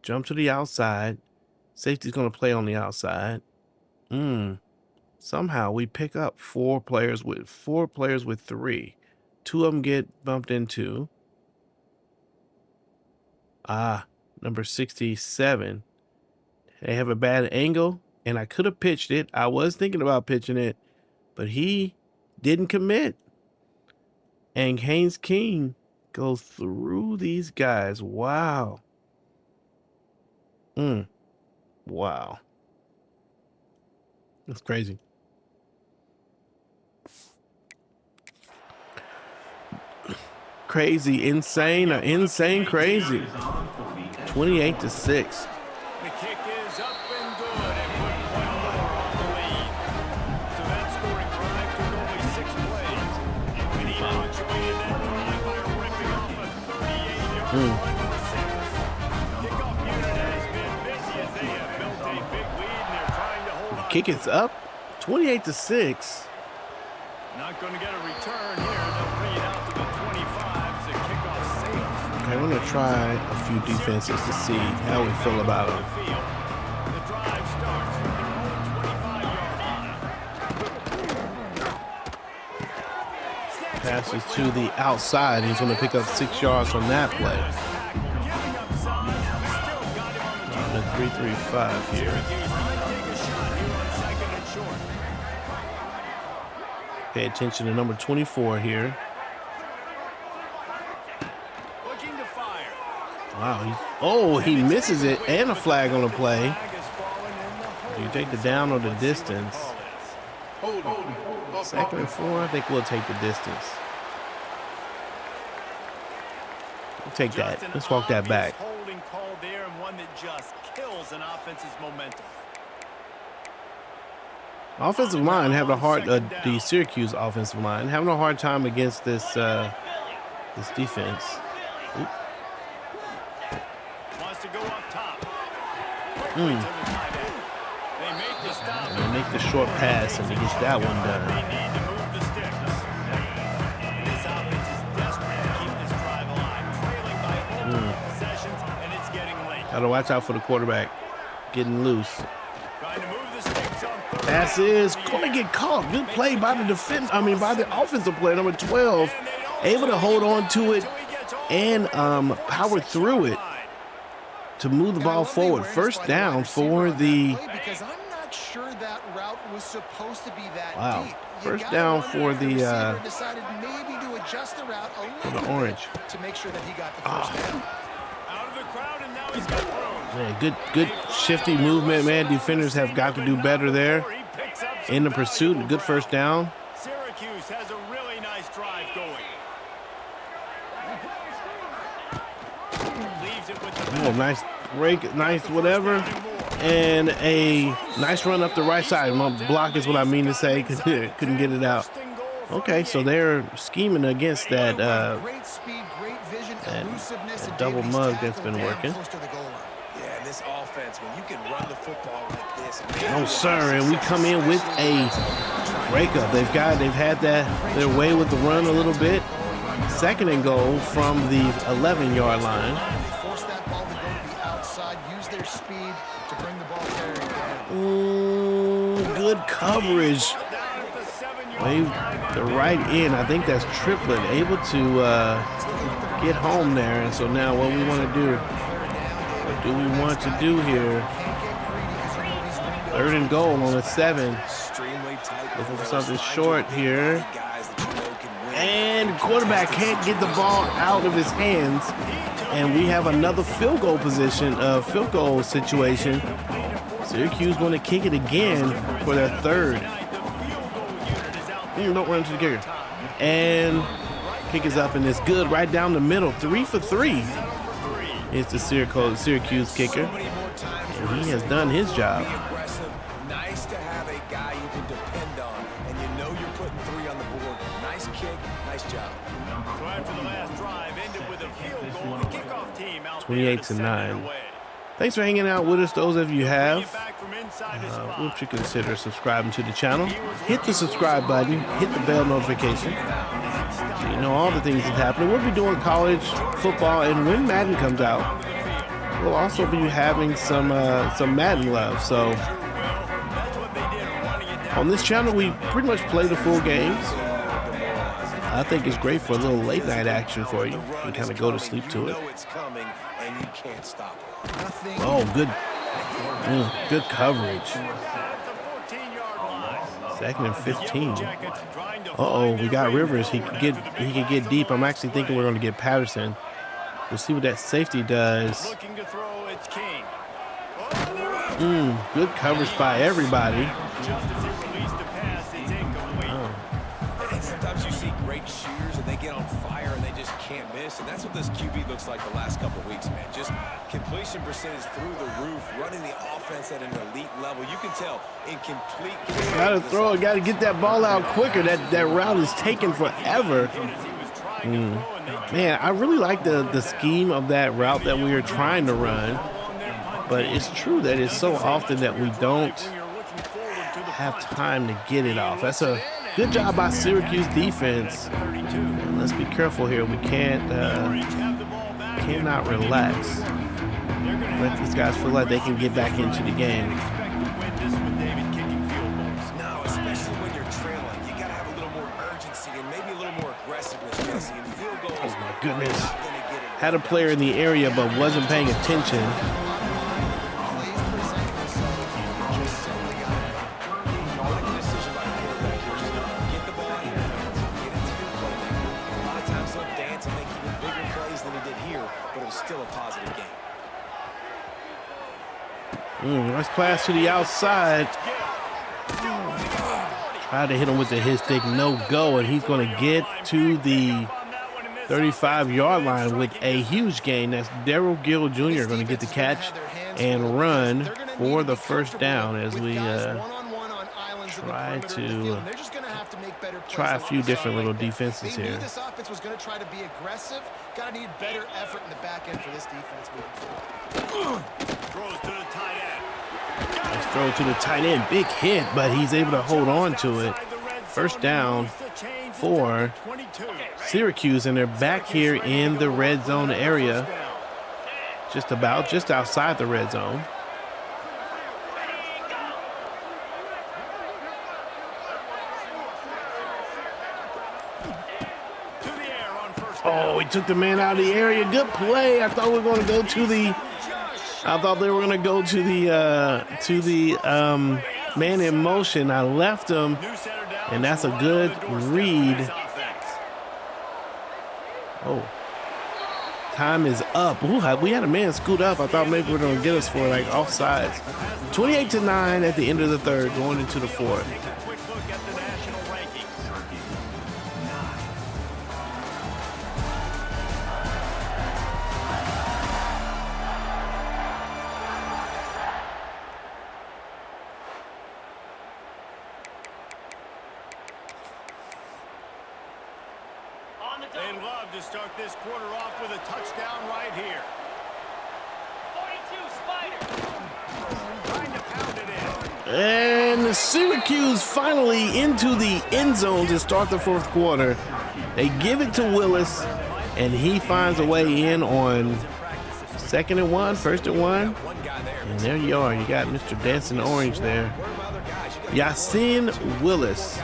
Jump to the outside. Safety's going to play on the outside. Somehow we pick up 4 players with 3. 2 of them get bumped into. Number 67. They have a bad angle, and I could have pitched it. I was thinking about pitching it, but he didn't commit. And Haynes King goes through these guys. Wow. Wow. That's crazy. Crazy, insane, crazy. 28-6. The kick is up and good, and put one more on the lead. So that scoring drive took only 6 plays. And he punctuated that drive by ripping off a 38-yard run for 6. Kickoff unit has been busy as they have built a big lead, and they're trying to hold kick is up, 28-6. Not going to get a return here. They'll bring it out to the 25 as the kickoff sails. Okay, I'm going to try a few defenses to see how we feel about them. The drive starts from their own 25-yard line. Passes to the outside. He's going to pick up 6 yards on that play. On the 3-3-5 here. Pay attention to number 24 here. Looking to fire. Wow, he misses it and a flag on the play. Do you take the down or the distance? 2nd and 4, I think we'll take the distance. We'll take that. Let's walk that back. Holding call there, and one that just kills an offense's momentum. Offensive line having a hard, the Syracuse offensive line having a hard time against this this defense. Oop. Wants to go up top. They make the short pass and he gets that one done. They need to move the sticks. And this offense is desperate to keep this drive alive, trailing by multiple possessions, and it's getting late. Gotta watch out for the quarterback getting loose. Trying to move the sticks on third. Pass is gonna get caught. Good play by the by the offensive player, number 12, able to hold on to it and power through it to move the ball forward. First down for the. Because I'm not sure that route was supposed to be that deep. First down for the decided maybe to adjust the route a little the orange. to make sure that he got the first down. Out of the crowd, and now he's got room. Man, good shifty movement, man. Defenders have got to do better there. In the pursuit, good first down. Syracuse has a really nice drive going. Leaves it with the Nice break, nice whatever. And a nice run up the right side. Block is what I mean to say. Couldn't get it out. Okay, so they're scheming against that, Great speed, great vision, elusiveness, that and double Daly's mug tackle that's been down working. close to the goal line. Yeah, and this offense, when you can run the football like this. No, sir. And we come in with a breakup. They've had their way with the run a little bit. 2nd and goal from the 11-yard line. They force that ball to go to the outside, use their speed to bring the ball carrier down. Good coverage. Wave the right end. I think that's Triplett able to get home there. And so now what we want to do? What do we want to do here? 3rd and goal on a 7. Looking for something short here. And quarterback can't get the ball out of his hands. And we have another field goal situation. Syracuse going to kick it again for their 3rd. Don't run to the kicker. And kick is up and it's good right down the middle. 3 for 3. It's the Syracuse kicker. And he has done his job. Nice to have a guy you can depend on, and you know you're putting 3 on the board. Nice kick, nice job. So after the last drive ended with a field goal, the kickoff team out 28-9. Thanks for hanging out with us, those of you have. Won't you consider subscribing to the channel? Hit the subscribe button, hit the bell notification, so you know all the things that's happening. We'll be doing college football, and when Madden comes out, we'll also be having some Madden love. So on this channel, we pretty much play the full games. I think it's great for a little late night action for you. You can kind of go to sleep to it. Oh, good coverage. 2nd and 15. We got Rivers. He could get deep. I'm actually thinking we're going to get Patterson. We'll see what that safety does. Good coverage by everybody. Sometimes you see great shooters and they get on fire and they just can't miss, and that's what this QB looks like the last couple of weeks, man. Just completion percentage through the roof, running the offense at an elite level. You can tell in complete control. Gotta throw it, gotta get that ball out quicker. That route is taking forever. Man, I really like the scheme of that route that we are trying to run, but it's true that it's so often that we don't have time to get it off. That's a good job by Syracuse defense. And let's be careful here. We cannot relax. Let these guys feel like they can get back into the game. No, especially when you're trailing. You got to have a little more urgency and maybe a little more aggressiveness, Jesse. And field goals. Oh my goodness. Had a player in the area but wasn't paying attention. Nice pass to the outside. Tried to hit him with the hit stick, no go, and he's going to get to the 35-yard line with a huge gain. That's Darrell Gill Jr. going to get the catch and run for the first down as we try a few different little defenses here. This offense was going to try to be aggressive. Got to need better effort in the back end for this defense moving forward. Throws to the tight end. Nice throw to the tight end. Big hit, but he's able to hold on to it. First down for Syracuse, and they're back here in the red zone area. Just outside the red zone. Oh, he took the man out of the area. Good play. I thought they were going to go to the man in motion. I left him, and that's a good read. Oh, time is up. Ooh, we had a man scoot up. I thought maybe we were going to get us for like offsides. 28-9 at the end of the third, going into the fourth. They'd love to start this quarter off with a touchdown right here. 42 Spider. Trying to pound it in. And Syracuse finally into the end zone to start the fourth quarter. They give it to Willis, and he finds a way in on 2nd and 1, 1st and 1. And there you are. You got Mr. Dancing Orange there. Yasin Willis.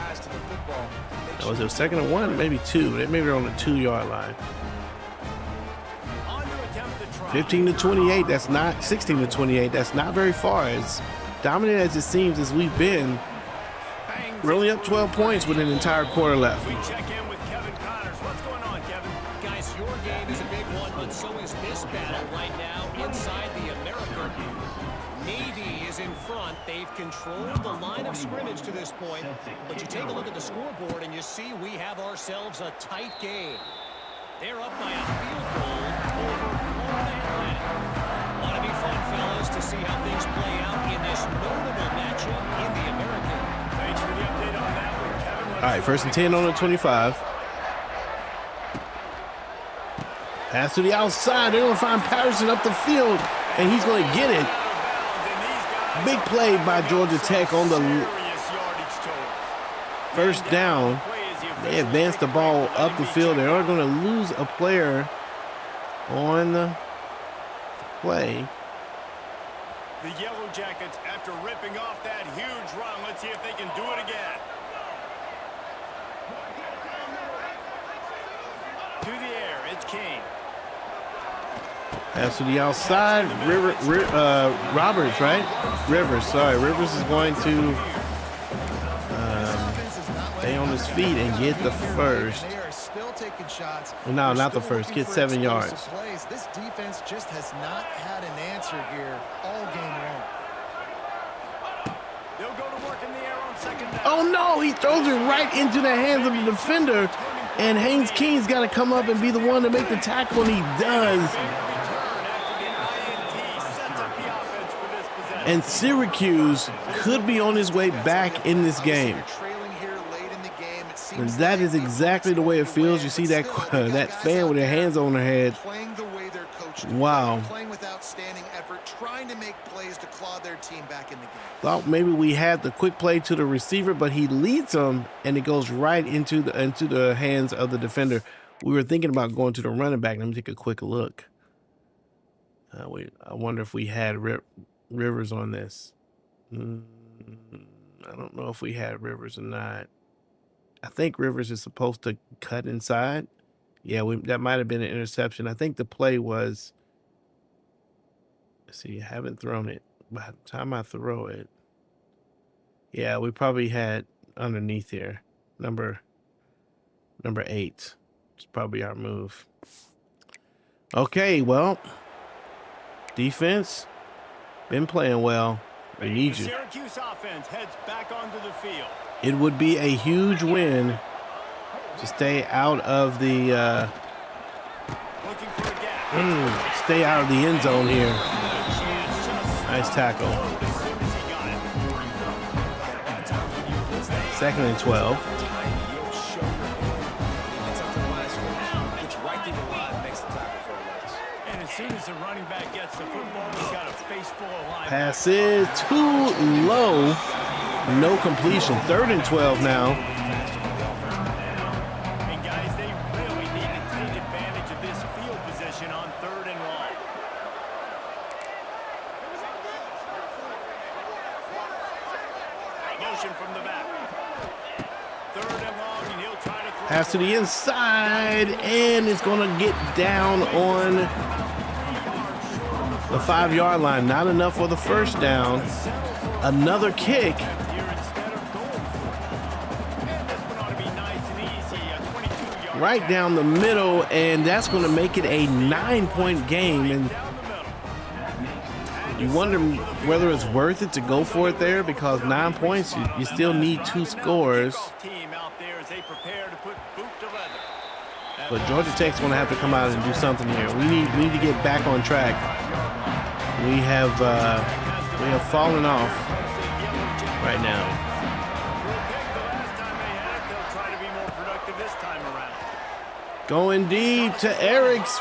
Was it 2nd and 1? Maybe 2. Maybe they're on the 2-yard line. 15-28. That's not 16-28. That's not very far. As dominant as it seems as we've been, we're only up 12 points with an entire quarter left. We check in with Kevin Connors. What's going on, Kevin? Guys, your game is a big one, but so is this battle right now inside the American. Navy is in front. They've controlled the line of scrimmage to this point. But you take a look at the scoreboard and you see we have ourselves a tight game. They're up by a field goal over Florida Atlantic. Ought to be fun, fellas, to see how things play out in this notable matchup in the American. Thanks for the update on that one, Kevin. All right, 1st and 10 on the 25. Pass to the outside. They're going to find Patterson up the field, and he's going to get it. Big play by Georgia Tech on the first down. They advanced the ball up the field. They are going to lose a player on the play. The Yellowjackets, after ripping off that huge run, let's see if they can do it again. To the air, it's King. Pass to the outside. Roberts, right? Rivers, sorry. Rivers is going to stay on his feet and get the first. They are still taking shots. No, not the first. Get 7 yards. This defense just has not had an answer here all game long. They'll go to work in the air on 2nd down. Oh, no. He throws it right into the hands of the defender. And Haynes King's got to come up and be the one to make the tackle, and he does. And Syracuse could be on his way back in this game. And that is exactly the way it feels. You see that that fan with their hands on their head. Wow. Playing with outstanding effort, trying to make plays to clawed their team back in the game. Thought maybe we had the quick play to the receiver, but he leads them, and it goes right into the hands of the defender. We were thinking about going to the running back. Let me take a quick look. I wonder if we had Rivers on this. I don't know if we had Rivers or not. I think Rivers is supposed to cut inside. Yeah, that might have been an interception. I think the play was, let's see, I haven't thrown it. By the time I throw it, yeah, we probably had underneath here, number 8. It's probably our move. Okay, well, defense, been playing well. We need you. Syracuse offense heads back onto the field. It would be a huge win to stay out of the Looking for a gap. stay out of the end zone here. Nice tackle. Second and 12. And as soon as the running back gets the football, he's got a face full of linebackers. Pass is too low. No completion. Third and 12 now. And guys, they really need to take advantage of this field position on 3rd and long. Motion from the back. 3rd and long, and he'll try to throw. Pass to the inside, and it's going to get down on the 5-yard line. Not enough for the first down. Another kick. Right down the middle, and that's going to make it a 9-point game. And you wonder whether it's worth it to go for it there, because 9 points, you still need 2 scores. But Georgia Tech's going to have to come out and do something here. We need to get back on track. We have fallen off right now. Going deep to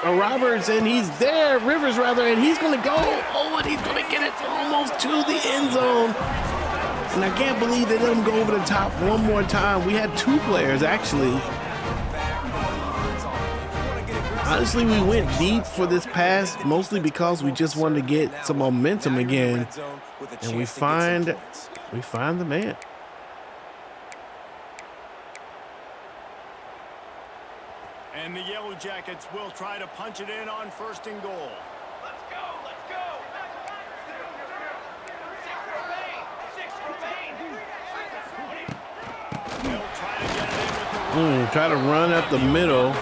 Roberts, and he's there. Rivers, rather, and he's going to go. Oh, and he's going to get it almost to the end zone. And I can't believe they let him go over the top one more time. We had 2 players, actually. Honestly, we went deep for this pass, mostly because we just wanted to get some momentum again. And we find the man. And the Yellowjackets will try to punch it in on 1st and goal. Let's go, let's go. 6 remain. They'll try to get it in with the Try to run up the middle,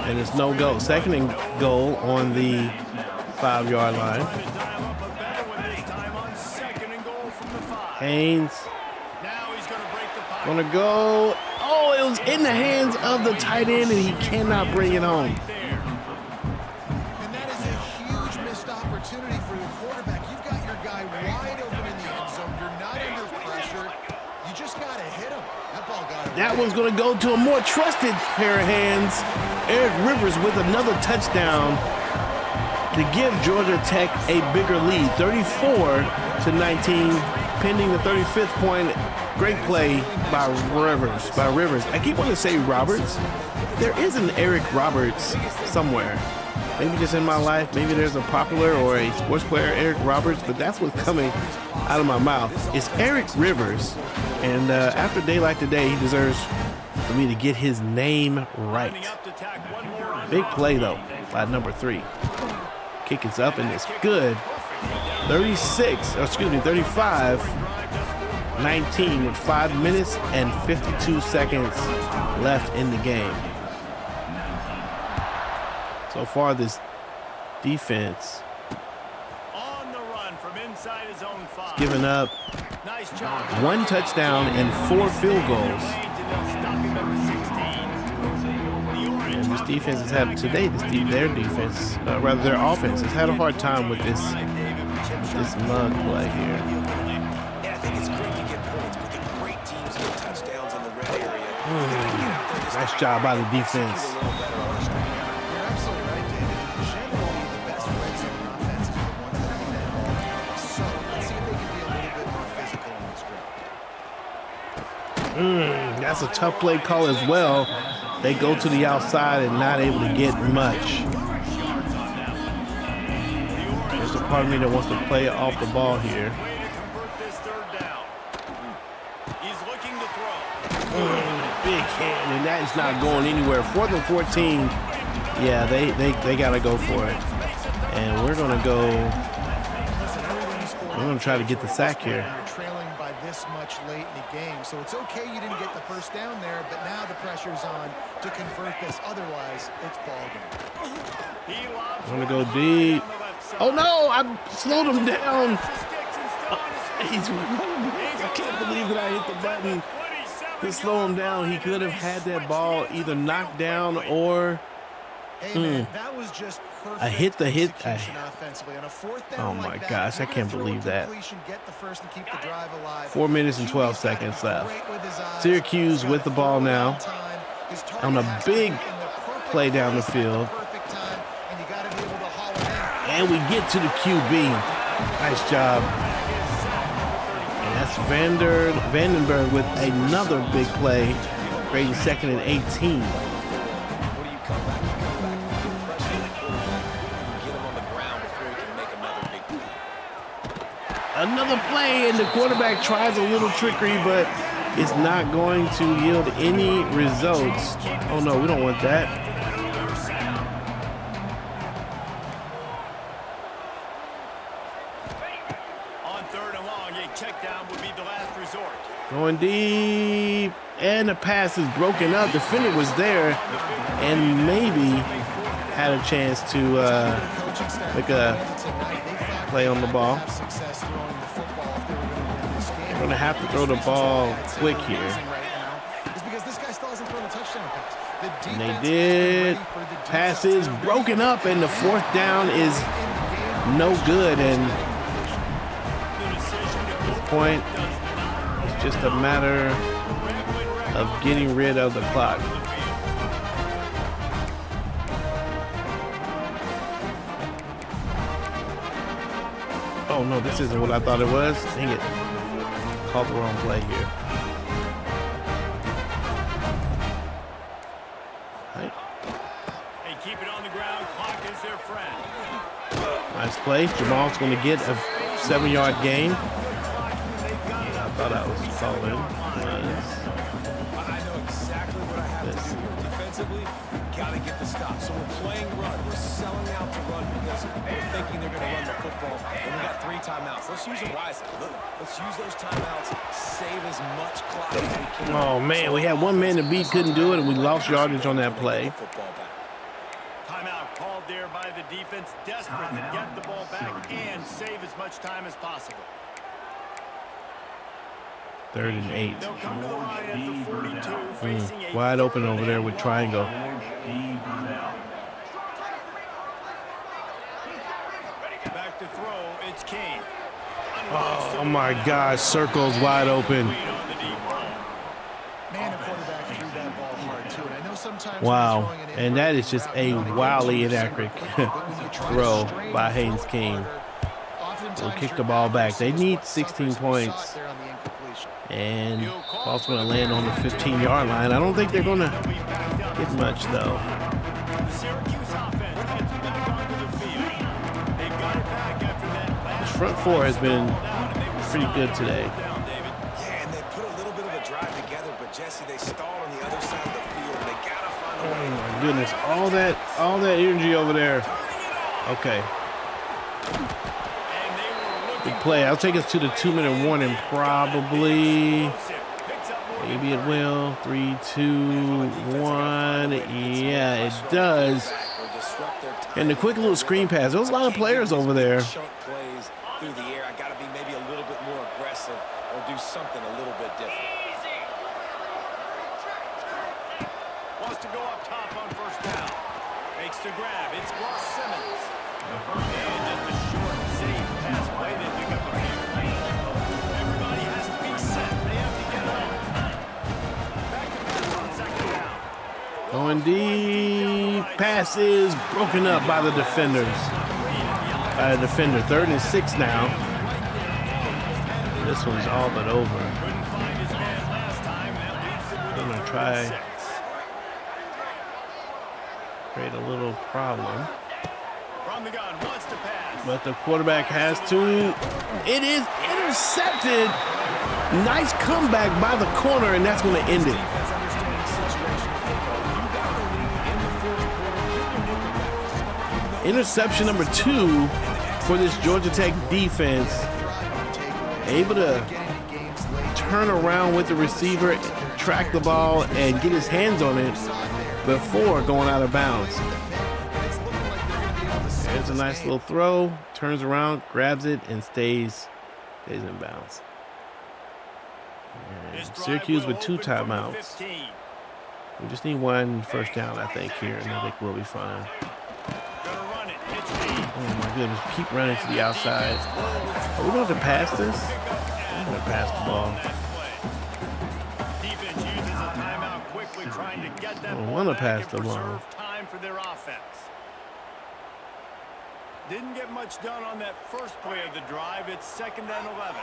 and it's no go. 2nd and goal on the 5-yard line. Haynes gonna go. Oh, it was in the hands of the tight end, and he cannot bring it home. And that is a huge missed opportunity for the quarterback. You've got your guy wide open in the end zone. You're not under pressure. You just got to hit him. That ball got it. That one's going to go to a more trusted pair of hands. Eric Rivers with another touchdown to give Georgia Tech a bigger lead, 34-19, pending the 35th point. Great play by Rivers. I keep wanting to say Roberts. There is an Eric Roberts somewhere. Maybe just in my life. Maybe there's a popular or a sports player, Eric Roberts, but that's what's coming out of my mouth. It's Eric Rivers. And after a day like today, he deserves for me to get his name right. Big play, though, by number 3. Kick is up, and it's good. 35-19 with 5 minutes and 52 seconds left in the game. So far, this defense on the run from inside his own 5. Given up 1 touchdown and 4 field goals. And this defense has had today. Their defense, rather their offense, has had a hard time with this mug play here. Nice job by the defense. You're absolutely right, David. Generally, the best red zone offense is the ones that are so That's a tough play call as well. They go to the outside and not able to get much. There's a part of me that wants to play off the ball here. Big hit, and that is not going anywhere. 4th and 14. Yeah, they got to go for it. And we're going to go. We're going to try to get the sack here. You're trailing by this much late in the game, so it's okay you didn't get the first down there, but now the pressure's on to convert this. Otherwise, it's ball game. I'm going to go deep. Oh, no, I slowed him down. I can't believe that I hit the button to slow him down. He could have had that ball either knocked down or that was just perfect. I hit the hit. Offensively. On a 4th down Oh my like gosh, I that, can't believe that. Get the first and keep the drive alive. 4 minutes and 12 seconds left. Syracuse with the ball now on a big play down the field. And we get to the QB. Nice job. And that's Vandenberg with another big play, creating 2nd and 18. What do you come back? You come back, you get pressure in the quarterback, and you get him on the ground before he can make another big play. Another play, and the quarterback tries a little trickery, but it's not going to yield any results. Oh no, we don't want that. Going deep, and the pass is broken up. The defender was there and maybe had a chance to make a play on the ball. They're going to have to throw the ball quick here. And they did. Pass is broken up, and the 4th down is no good. And at this point, just a matter of getting rid of the clock. Oh no, this isn't what I thought it was. Dang it. Called the wrong play here. Right. Hey, keep it on the ground. Clock is their friend. Nice play. Jamal's going to get a 7-yard gain. I thought I was solid. I know exactly what I have to do here. Defensively, got to get the stop. So we're playing run. We're selling out to run because we're thinking they're going to run the football. And we got 3 timeouts. Let's use them wisely. Let's use those timeouts. Save as much clock as we can. Oh man, we had one man to beat, couldn't do it, and we lost yardage on that play. Timeout called there by the defense, desperate to get the ball back and save as much time as possible. 3rd and 8. They'll come to the line at the 42, Wide open over there with triangle. Back to throw, it's Kane. Oh my gosh, circles wide open. Man, the quarterback threw that ball hard too. And I know sometimes Wow, and that is just a wildly inaccurate throw by Haynes King. They'll kick the ball back. They need 16 points. And ball's going to land on the 15-yard line. I don't think they're going to get much, though. The front 4 has been pretty good today. Yeah, and they put a little bit of a drive together, but Jesse, they stalled on the other side of the field. They got to find a way. Oh, my goodness. All that energy over there. Okay. Good play. I'll take us to the 2-minute warning, probably. Maybe it will. 3, 2, 1. Yeah, it does. And the quick little screen pass. There was a lot of players over there. Plays through the air. I got to be maybe a little bit more aggressive or do something a little bit different. Wants to go up top on 1st down. Makes the grab. It's Ross Simmons. And just a short, safe pass play. They pick up the field. Everybody has to be set. They have to get off. Back to pass on 2nd down. Going deep. Pass is broken up by the defenders. By the defender. 3rd and 6 now. This one's all but over. Couldn't find his man last time. That gonna try create a little problem. From the gun, wants to pass. But the quarterback has to. It is intercepted. Nice comeback by the corner, and that's going to end it. Interception number 2 for this Georgia Tech defense. Able to turn around with the receiver, track the ball, and get his hands on it before going out of bounds. There's a nice little throw, turns around, grabs it, and stays in bounds. And Syracuse with 2 timeouts. We just need 1 first down, I think, here, and I think we'll be fine. Oh my goodness, keep running to the outside. Are we going to pass this? I'm going to pass the ball. I don't want to pass the ball. Didn't get much done on that first play of the drive. It's 2nd and 11.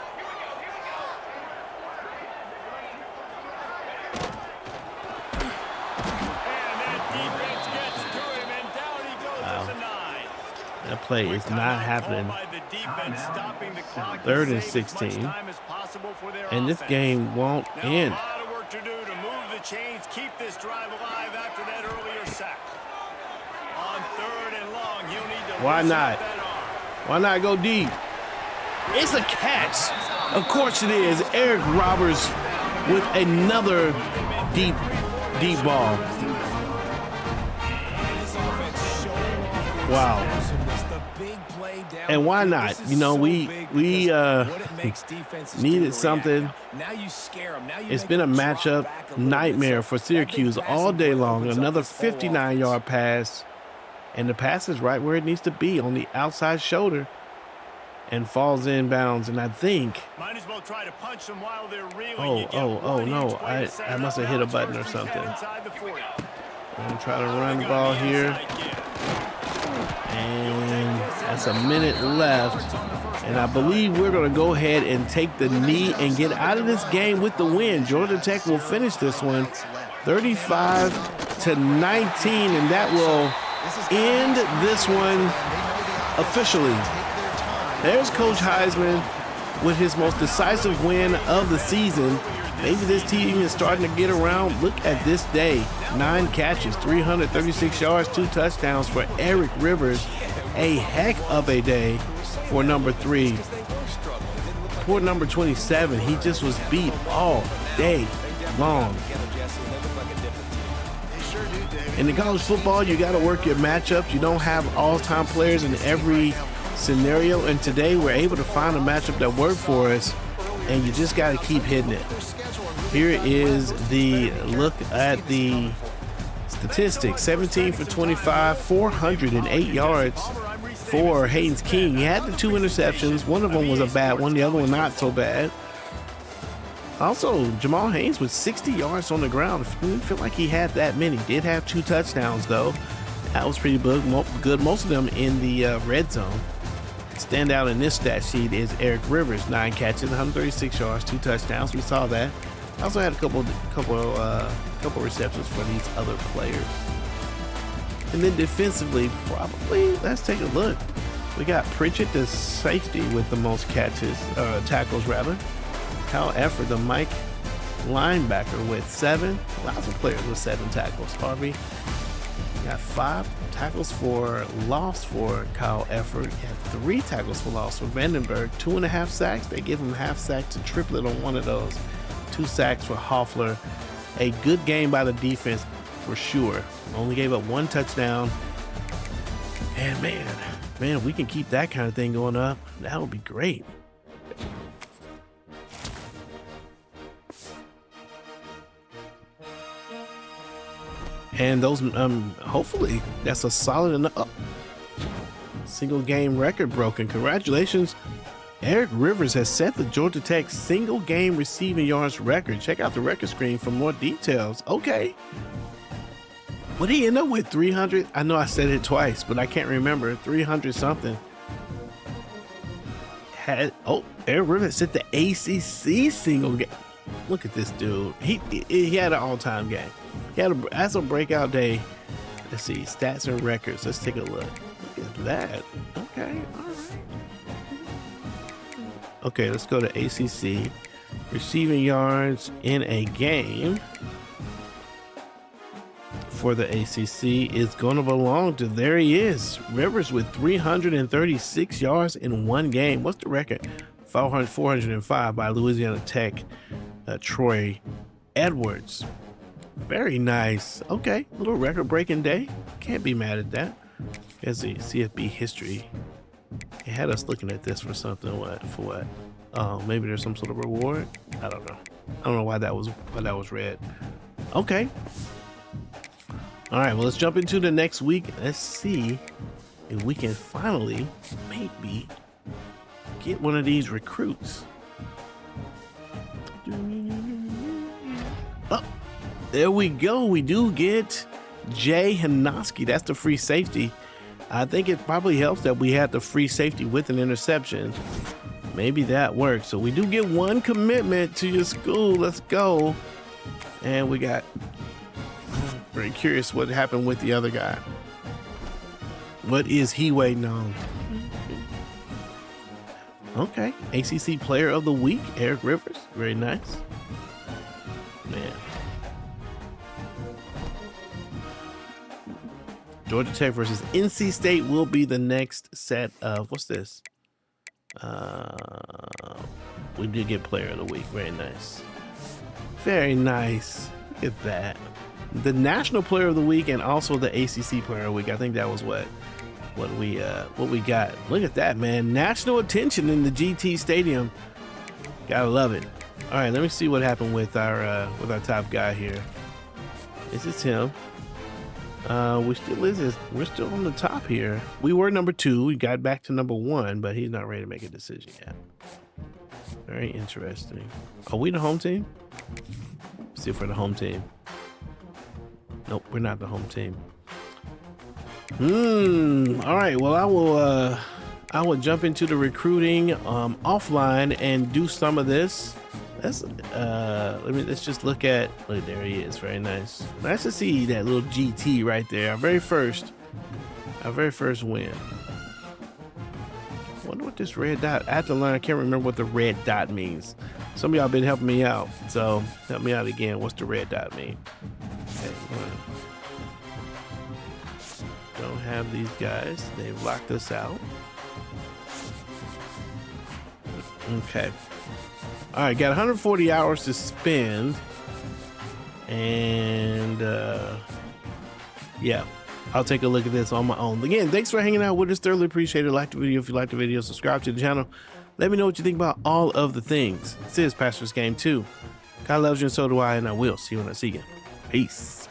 And that defense gets to him, and down he goes as a 9. That play is not happening. 3rd and 16. And this game won't end. A lot of work to do to move the chains, keep this drive alive after that earlier sack. On 3rd and long, he'll need to. Why not? Why not go deep? It's a catch. Of course it is. Eric Roberts with another deep ball. Wow. And why not? You know, we needed something. It's been a matchup nightmare for Syracuse all day long. Another 59-yard pass. And the pass is right where it needs to be, on the outside shoulder, and falls inbounds. And I think, might as well try to punch them while they're reeling. Oh no, I must have hit a button or something. I'm gonna try to run the ball here. And that's a minute left. And I believe we're gonna go ahead and take the knee and get out of this game with the win. Georgia Tech will finish this one 35-19, and that will end this one officially. There's Coach Heisman with his most decisive win of the season. Maybe this team is starting to get around. Look at this day. 9 catches, 336 yards, 2 touchdowns for Eric Rivers. A heck of a day for number 3. Poor number 27. He just was beat all day long. In the college football, you got to work your matchups. You don't have all-time players in every scenario, and today we're able to find a matchup that worked for us, and you just got to keep hitting it. Here is the look at the statistics. 17 for 25, 408 yards for Haynes King. He had the 2 interceptions. One of them was a bad one, the other one not so bad. Also, Jamal Haynes with 60 yards on the ground. Didn't feel like he had that many. Did have 2 touchdowns, though. That was pretty good. Most of them in the red zone. Standout in this stat sheet is Eric Rivers. 9 catches, 136 yards, 2 touchdowns. We saw that. Also had a couple receptions for these other players. And then defensively, probably, let's take a look. We got Pritchett, the safety, with the most tackles rather. Kyle Efford, the Mike linebacker, with 7. Lots of players with 7 tackles. Harvey got 5 tackles for loss for Kyle Efford. He had 3 tackles for loss for Vandenberg. 2.5 sacks. They give him half sack to triplet on one of those. 2 sacks for Hoffler. A good game by the defense for sure. Only gave up 1 touchdown. And man, if we can keep that kind of thing going up, that would be great. And those, hopefully, that's a solid enough single game record broken. Congratulations. Eric Rivers has set the Georgia Tech single game receiving yards record. Check out the record screen for more details. Okay. What did he end up with? 300? I know I said it twice, but I can't remember. 300 something. Eric Rivers set the ACC single game. Look at this dude. He had an all-time game. He had some breakout day. Let's see, stats and records. Let's take a look. Look at that. Okay, all right. Okay, let's go to ACC. Receiving yards in a game for the ACC is going to belong to, there he is, Rivers with 336 yards in one game. What's the record? 405 by Louisiana Tech, Troy Edwards. Very nice. Okay, little record-breaking day. Can't be mad at that. As the CFB history, it had us looking at this for something. For what? Oh, maybe there's some sort of reward. I don't know. I don't know why that was red. Okay. All right. Well, let's jump into the next week. Let's see if we can finally maybe get one of these recruits. Oh, there we go. We do get Jay Hanoski. That's the free safety. I think it probably helps that we had the free safety with an interception. Maybe that works. So we do get one commitment to your school. Let's go. And we got, very curious what happened with the other guy. What is he waiting on? Okay. ACC Player of the Week, Eric Rivers. Very nice. Man. Georgia Tech versus NC State will be the next set of, what's this? We did get Player of the Week. Very nice. Very nice. Look at that. The National Player of the Week and also the ACC Player of the Week. I think that was what we got. Look at that, man. National attention in the GT Stadium. Gotta love it. All right, let me see what happened with our top guy here. Is this him? We're still on the top here. We were number 2. We got back to number 1, but he's not ready to make a decision yet. Very interesting. Are we the home team? Let's see if we're the home team. Nope, we're not the home team. All right. Well, I will jump into the recruiting offline and do some of this. Let's just look at, look, there he is. Very nice. Nice to see that little GT right there. Our very first win. I wonder what this red dot, I have to learn. I can't remember what the red dot means. Some of y'all been helping me out, so help me out again. What's the red dot mean? Okay, don't have these guys. They've locked us out. Okay. All right, got 140 hours to spend, and yeah, I'll take a look at this on my own. Again, thanks for hanging out with us. Thoroughly appreciate it. Like the video if you like the video. Subscribe to the channel. Let me know what you think about all of the things. This is Pastor's Game 2. God loves you and so do I, and I will see you when I see you. Peace.